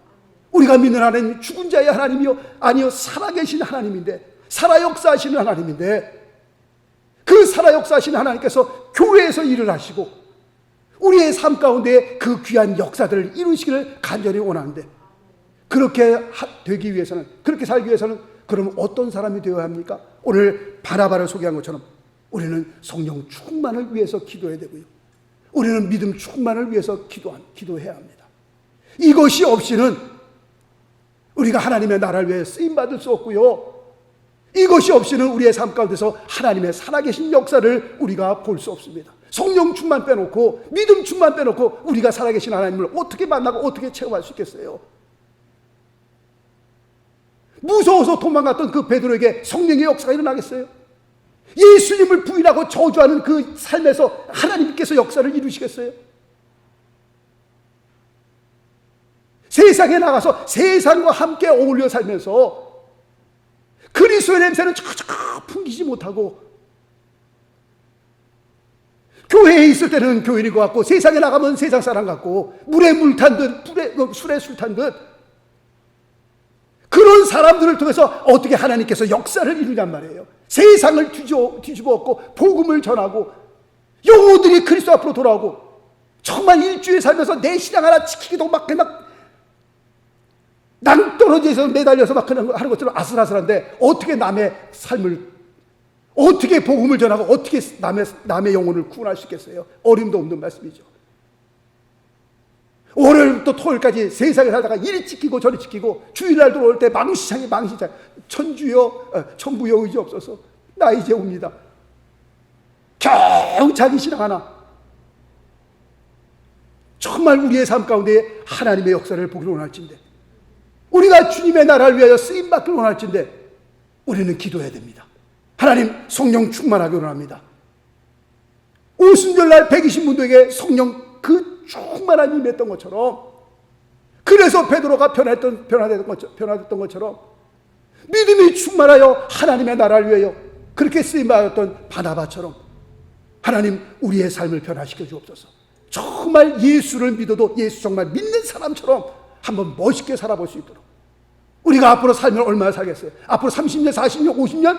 우리가 믿는 하나님이 죽은 자의 하나님이요 아니요 살아계신 하나님인데, 살아 역사하시는 하나님인데, 그 살아 역사하시는 하나님께서 교회에서 일을 하시고 우리의 삶 가운데 그 귀한 역사들을 이루시기를 간절히 원하는데, 그렇게 되기 위해서는, 그렇게 살기 위해서는 그럼 어떤 사람이 되어야 합니까? 오늘 바나바를 소개한 것처럼 우리는 성령 충만을 위해서 기도해야 되고요, 우리는 믿음 충만을 위해서 기도해야 합니다. 이것이 없이는 우리가 하나님의 나라를 위해 쓰임받을 수 없고요, 이것이 없이는 우리의 삶 가운데서 하나님의 살아계신 역사를 우리가 볼 수 없습니다. 성령 충만 빼놓고, 믿음 충만 빼놓고 우리가 살아계신 하나님을 어떻게 만나고 어떻게 체험할 수 있겠어요? 무서워서 도망갔던 그 베드로에게 성령의 역사가 일어나겠어요? 예수님을 부인하고 저주하는 그 삶에서 하나님께서 역사를 이루시겠어요? 세상에 나가서 세상과 함께 어울려 살면서 그리스도의 냄새는 전혀 풍기지 못하고, 교회에 있을 때는 교인인 것 같고 세상에 나가면 세상 사람 같고, 물에 물 탄 듯 술에 술 탄 듯, 그런 사람들을 통해서 어떻게 하나님께서 역사를 이루냔 말이에요. 세상을 뒤집어 엎고 복음을 전하고 영혼들이 그리스도 앞으로 돌아오고, 정말 일주일 살면서 내 신앙 하나 지키기도 막 낭떠러지에서 매달려서 막 하는 것처럼 아슬아슬한데 어떻게 남의 삶을, 어떻게 복음을 전하고 어떻게 남의 영혼을 구원할 수 있겠어요? 어림도 없는 말씀이죠. 월요일부터 토요일까지 세상에 살다가 이리 지키고 저리 지키고 주일날 들어올 때 망시창에 망시창, 천부여 의지 없어서 나 이제 옵니다. 겨우 자기 신앙 하나. 정말 우리의 삶 가운데 하나님의 역사를 보기를 원할진데, 우리가 주님의 나라를 위하여 쓰임받기를 원할진데 우리는 기도해야 됩니다. 하나님 성령 충만하기 원합니다. 오순절날 120문도에게 성령 그 충만한 임했던 것처럼, 그래서 베드로가 변화됐던 것처럼 믿음이 충만하여 하나님의 나라를 위하여 그렇게 쓰임받았던 바나바처럼 하나님 우리의 삶을 변화시켜 주옵소서. 정말 예수를 믿어도 예수 정말 믿는 사람처럼 한번 멋있게 살아볼 수 있도록. 우리가 앞으로 살면 얼마나 살겠어요? 앞으로 30년, 40년, 50년?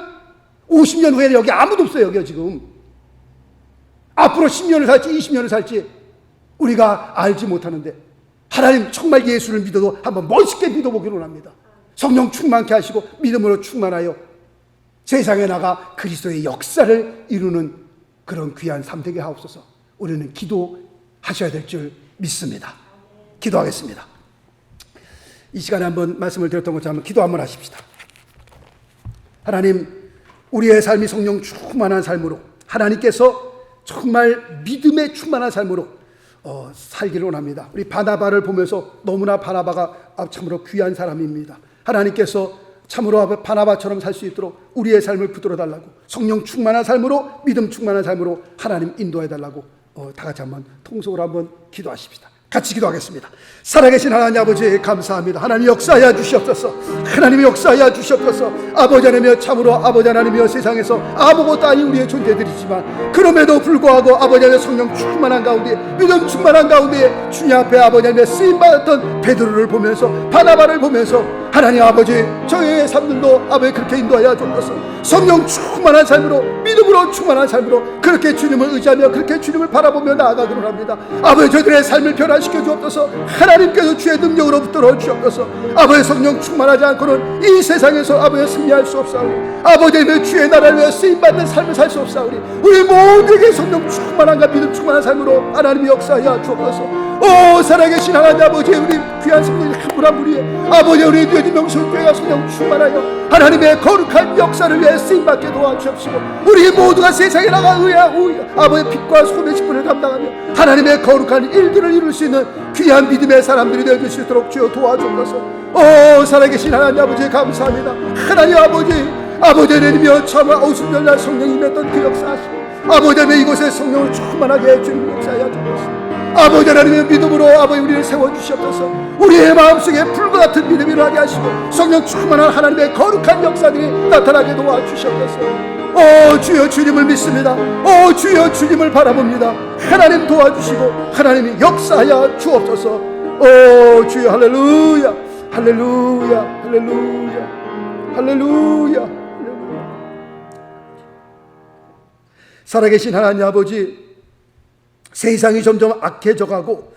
50년 후에는 여기 아무도 없어요. 여기 지금 앞으로 10년을 살지 20년을 살지 우리가 알지 못하는데, 하나님 정말 예수를 믿어도 한번 멋있게 믿어보기를 원합니다. 성령 충만케 하시고 믿음으로 충만하여 세상에 나가 그리스도의 역사를 이루는 그런 귀한 삶 되게 하옵소서. 우리는 기도하셔야 될 줄 믿습니다. 기도하겠습니다. 이 시간에 한번 말씀을 드렸던 것처럼 기도 한번 하십시다. 하나님, 우리의 삶이 성령 충만한 삶으로, 하나님께서 정말 믿음에 충만한 삶으로 살기를 원합니다. 우리 바나바를 보면서 너무나 바나바가 참으로 귀한 사람입니다. 하나님께서 참으로 바나바처럼 살 수 있도록 우리의 삶을 붙들어 달라고, 성령 충만한 삶으로, 믿음 충만한 삶으로 하나님 인도해 달라고 다 같이 한번 통속으로 한번 기도하십시다. 같이 기도하겠습니다. 살아계신 하나님 아버지 감사합니다. 하나님 역사하여 주시옵소서. 하나님 역사하여 주시옵소서. 아버지 하나님이여, 참으로 아버지 하나님이여, 세상에서 아무것도 아닌 우리의 존재들이지만 그럼에도 불구하고 아버지 하나님의 성령 충만한 가운데, 믿음 충만한 가운데 주님 앞에 아버지 하나님의 쓰임받았던 베드로를 보면서, 바나바를 보면서 하나님 아버지 저희의 삶들도 아버지 그렇게 인도하여 주옵소서. 성령 충만한 삶으로, 믿음으로 충만한 삶으로 그렇게 주님을 의지하며 그렇게 주님을 바라보며 나아가기를 합니다. 아버지 저희들의 삶을 변화시켜 주옵소서. 하나님께서 주의 능력으로 붙들어 주옵소서. 아버지 성령 충만하지 않고는 이 세상에서 아버지 승리할 수 없사오니, 아버지의 주의 나라를 위해 쓰임받는 삶을 살 수 없사오니, 우리 모두에게 성령 충만함과 믿음 충만한 삶으로 하나님이 역사하여 주옵소서. 오 살아계신 하나님 아버지, 우리 귀한 성령님 한 분 한 분이 아버지 우리 뒤에 명성교회가 성령 충만하여 하나님의 거룩한 역사를 위해 쓰임받게 도와주옵시고, 우리 모두가 세상에 나가 아버지의 빛과 소금의 직분을 감당하며 하나님의 거룩한 일들을 이룰 수 있는 귀한 믿음의 사람들이 되어줄 수 있도록 주여 도와주옵소서. 오 살아계신 하나님 아버지 감사합니다. 하나님 아버지 하나님이여, 참아 오순절날 성령이 임했던 그 역사하시고 아버지 하나님 이곳에 성령을 충만하게 주님 역사하여 주옵소서. 아버지 하나님의 믿음으로 아버지 우리를 세워주시옵소서. 우리의 마음속에 불과 같은 믿음이 일어나게 하시고 성령 충만한 하나님의 거룩한 역사들이 나타나게 도와주시옵소서. 오 주여 주님을 믿습니다. 오 주여 주님을 바라봅니다. 하나님 도와주시고 하나님이 역사하여 주옵소서. 오 주여 할렐루야 할렐루야 할렐루야 할렐루야. 살아계신 하나님 아버지, 세상이 점점 악해져가고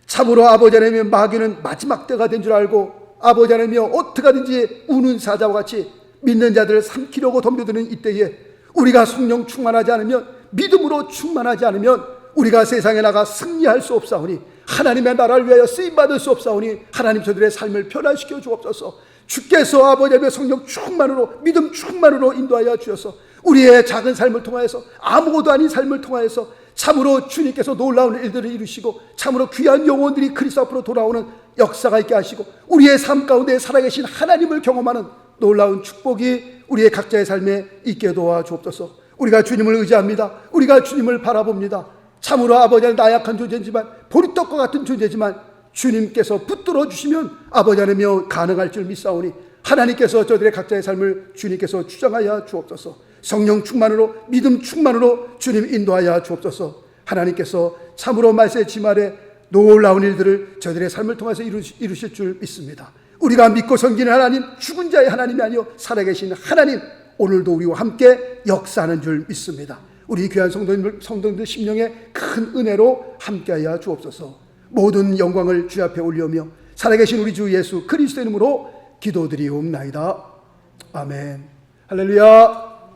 참으로 아버지 하나님의 마귀는 마지막 때가 된 줄 알고 아버지 하나님이여 어떻게 하든지 우는 사자와 같이 믿는 자들을 삼키려고 덤벼드는 이때에 우리가 성령 충만하지 않으면, 믿음으로 충만하지 않으면 우리가 세상에 나가 승리할 수 없사오니, 하나님의 나라를 위하여 쓰임받을 수 없사오니 하나님 저들의 삶을 변화시켜 주옵소서. 주께서 아버지 하나님의 성령 충만으로, 믿음 충만으로 인도하여 주셔서 우리의 작은 삶을 통하여서, 아무것도 아닌 삶을 통하여서 참으로 주님께서 놀라운 일들을 이루시고 참으로 귀한 영혼들이 그리스도 앞으로 돌아오는 역사가 있게 하시고 우리의 삶 가운데 살아계신 하나님을 경험하는 놀라운 축복이 우리의 각자의 삶에 있게 도와주옵소서. 우리가 주님을 의지합니다. 우리가 주님을 바라봅니다. 참으로 아버지는 나약한 존재지만, 보리떡과 같은 존재지만 주님께서 붙들어 주시면 아버지 하나님이여 가능할 줄 믿사오니 하나님께서 저들의 각자의 삶을 주님께서 주장하여 주옵소서. 성령 충만으로, 믿음 충만으로 주님 인도하여 주옵소서. 하나님께서 참으로 말세 지말에 놀라운 일들을 저들의 삶을 통해서 이루실 줄 믿습니다. 우리가 믿고 섬기는 하나님, 죽은 자의 하나님이 아니요 살아계신 하나님, 오늘도 우리와 함께 역사하는 줄 믿습니다. 우리 귀한 성도님들 심령의 큰 은혜로 함께하여 주옵소서. 모든 영광을 주 앞에 올리며 살아계신 우리 주 예수 그리스도 이름으로 기도드리옵나이다. 아멘. 할렐루야.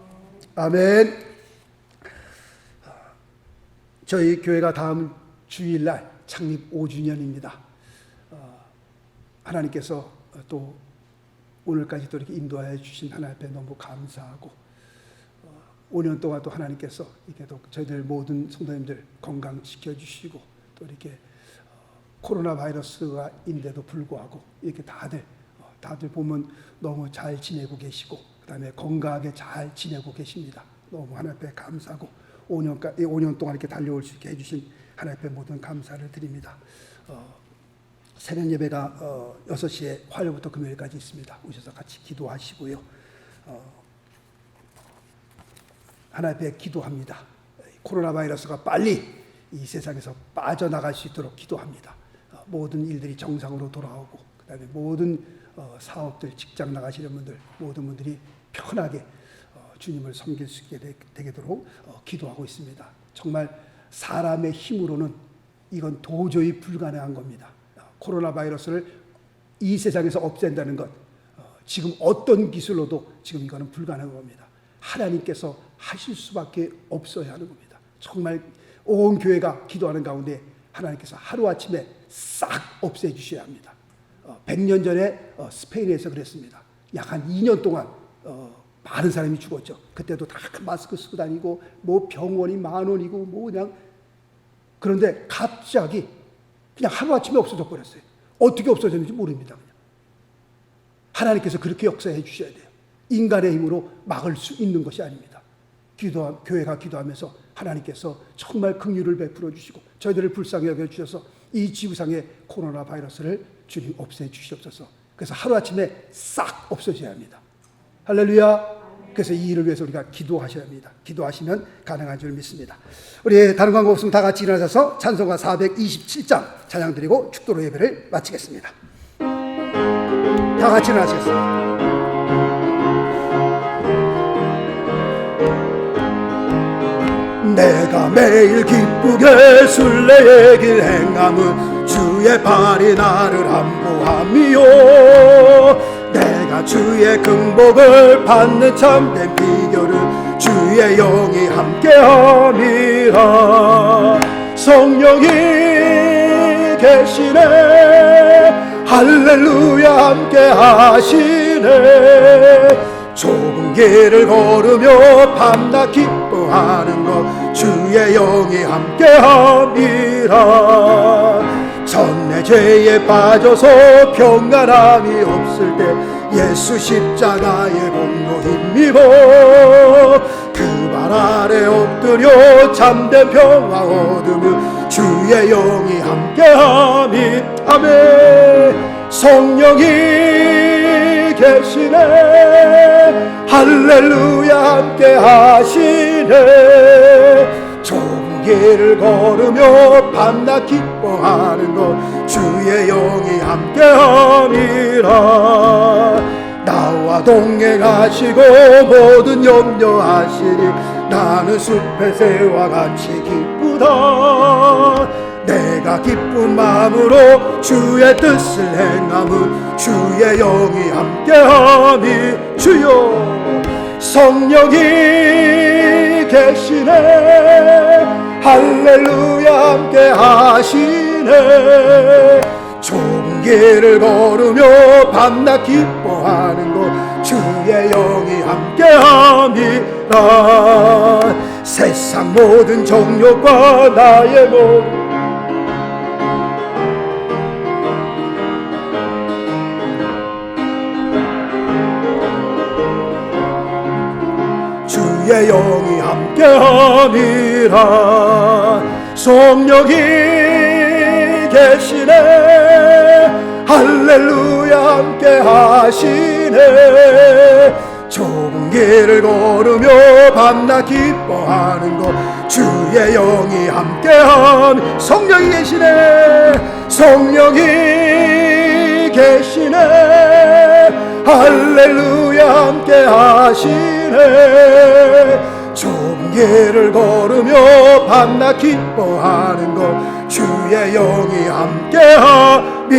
아멘. 저희 교회가 다음 주일날 창립 5주년입니다. 하나님께서 또 오늘까지 또 이렇게 인도하여 주신 하나님 앞에 너무 감사하고 5년 동안 또 하나님께서 이렇게 또 저희들 모든 성도님들 건강 지켜주시고 또 이렇게 코로나 바이러스인데도 불구하고 이렇게 다들 보면 너무 잘 지내고 계시고 그다음에 건강하게 잘 지내고 계십니다. 너무 하나님 앞에 감사하고 5년 동안 이렇게 달려올 수 있게 해주신 하나님 앞에 모든 감사를 드립니다. 새벽 예배가 6시에 화요일부터 금요일까지 있습니다. 오셔서 같이 기도하시고요. 하나님 앞에 기도합니다. 코로나 바이러스가 빨리 이 세상에서 빠져나갈 수 있도록 기도합니다. 모든 일들이 정상으로 돌아오고 그다음에 모든 사업들, 직장 나가시는 분들 모든 분들이 편하게 주님을 섬길 수 있게 되도록 기도하고 있습니다. 정말 사람의 힘으로는 이건 도저히 불가능한 겁니다. 코로나 바이러스를 이 세상에서 없앤다는 것 지금 어떤 기술로도 지금 이거는 불가능한 겁니다. 하나님께서 하실 수밖에 없어야 하는 겁니다. 정말 온 교회가 기도하는 가운데 하나님께서 하루아침에 싹 없애주셔야 합니다. 100년 전에 스페인에서 그랬습니다. 약 한 2년 동안 많은 사람이 죽었죠. 그때도 다 마스크 쓰고 다니고 뭐 병원이 10,000원이고 뭐 그냥 그런데 갑자기 그냥 하루아침에 없어져 버렸어요. 어떻게 없어졌는지 모릅니다. 그냥. 하나님께서 그렇게 역사해 주셔야 돼요. 인간의 힘으로 막을 수 있는 것이 아닙니다. 교회가 기도하면서 하나님께서 정말 긍휼을 베풀어 주시고 저희들을 불쌍히 여겨 주셔서 이 지구상의 코로나 바이러스를 주님 없애 주시옵소서. 그래서 하루아침에 싹 없어져야 합니다. 할렐루야. 그래서 이 일을 위해서 우리가 기도하셔야 합니다. 기도하시면 가능한 줄 믿습니다. 우리 다른 광고 없으면 다 같이 일어나셔서 찬송가 427장 찬양 드리고 축도로 예배를 마치겠습니다. 다 같이 일어나시겠습니다. 내가 매일 기쁘게 순례의 길 행함은 주의 발이 나를 안보함이요 내가 주의 긍복을 받는 참된 비결을 주의 영이 함께함이라 성령이 계시네 할렐루야 함께하시네 좁은 길을 걸으며 밤낮 기뻐하는 것 주의 영이 함께함이라 전 내 죄에 빠져서 평안함이 없을 때 예수 십자가의 공로 힘입어 그 발 아래 엎드려 참된 평화 얻으며 주의 영이 함께함이 아멘 성령이 계시네 할렐루야 함께하시네 좁은 길을 걸으며 밤낮 기뻐하는 것 주의 영이 함께함이라 나와 동행하시고 모든 염려하시니 나는 숲의 새와 같이 기쁘다 내가 기쁜 마음으로 주의 뜻을 행함은 주의 영이 함께함이 주여 성령이 계시네 할렐루야 함께하시네 좁은 길을 걸으며 밤낮 기뻐하는 것 주의 영이 함께함이라 세상 모든 정욕과 나의 모든 주의 영이 함께함이라 성령이 계시네 할렐루야 함께하시네 좁은 길을 걸으며 밤낮 기뻐하는 것 주의 영이 함께함 성령이 계시네 성령이 계시네 할렐루야 함께하시네 좁은 길을 걸으며 밤낮 기뻐하는 것 주의 영이 함께함이라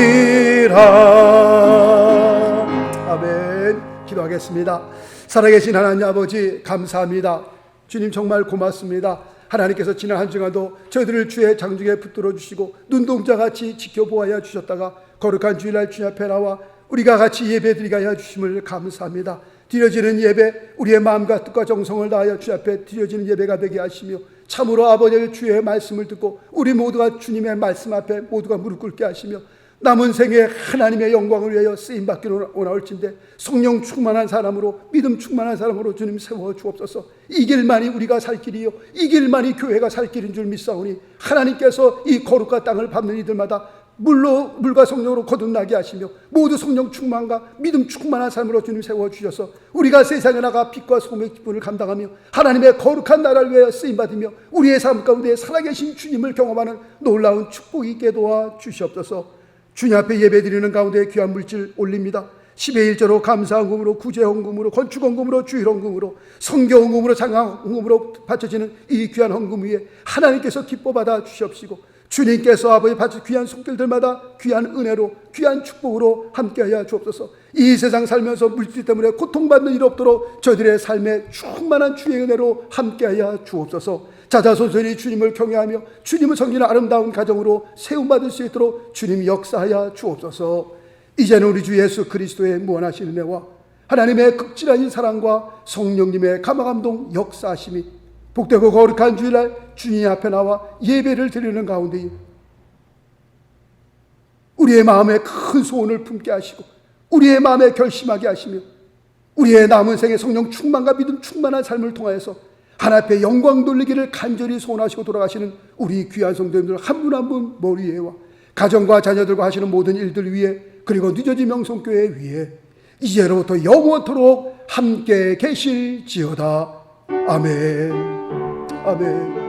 아멘. 기도하겠습니다. 살아계신 하나님 아버지, 감사합니다. 주님 정말 고맙습니다. 하나님께서 지난 한 주간도 저희들을 주의 장중에 붙들어 주시고 눈동자같이 지켜보아야 주셨다가 거룩한 주일날 주님 앞에 나와 우리가 같이 예배드리게 하여 주심을 감사합니다. 드려지는 예배, 우리의 마음과 뜻과 정성을 다하여 주 앞에 드려지는 예배가 되게 하시며 참으로 아버지의 주의 말씀을 듣고 우리 모두가 주님의 말씀 앞에 모두가 무릎 꿇게 하시며 남은 생에 하나님의 영광을 위하여 쓰임받기를 원하올진대 성령 충만한 사람으로, 믿음 충만한 사람으로 주님 세워 주옵소서. 이 길만이 우리가 살 길이요, 이 길만이 교회가 살 길인 줄 믿사오니 하나님께서 이 거룩한 땅을 밟는 이들마다 물과 성령으로 거듭나게 하시며 모두 성령 충만과 믿음 충만한 삶으로 주님 세워주셔서 우리가 세상에 나가 빛과 소금의 기쁨을 감당하며 하나님의 거룩한 나라를 위하여 쓰임받으며 우리의 삶 가운데 살아계신 주님을 경험하는 놀라운 축복이 있게 도와주시옵소서. 주님 앞에 예배드리는 가운데 귀한 물질 올립니다. 10의 1조로 감사헌금으로, 구제헌금으로, 건축헌금으로, 주일헌금으로, 성교헌금으로, 장학헌금으로 바쳐지는 이 귀한 헌금 위에 하나님께서 기뻐 받아 주시옵시고 주님께서 아버지 바쳐 귀한 손길들마다 귀한 은혜로, 귀한 축복으로 함께하여 주옵소서. 이 세상 살면서 물질 때문에 고통받는 일 없도록 저희들의 삶에 충만한 주의 은혜로 함께하여 주옵소서. 자자손손이 주님을 경외하며 주님을 섬기는 아름다운 가정으로 세움받을 수 있도록 주님 역사하여 주옵소서. 이제는 우리 주 예수 그리스도의 무한하신 은혜와 하나님의 극진하신 사랑과 성령님의 감화감동 역사하심이 복되고 거룩한 주일날 주님 앞에 나와 예배를 드리는 가운데 우리의 마음에 큰 소원을 품게 하시고 우리의 마음에 결심하게 하시며 우리의 남은 생의 성령 충만과 믿음 충만한 삶을 통하여서 하나님 앞에 영광 돌리기를 간절히 소원하시고 돌아가시는 우리 귀한 성도님들 한 분 한 분 머리 위에와 가정과 자녀들과 하시는 모든 일들 위에 그리고 늦어진 명성교회 위에 이제로부터 영원토록 함께 계실지어다. 아멘. 아멘.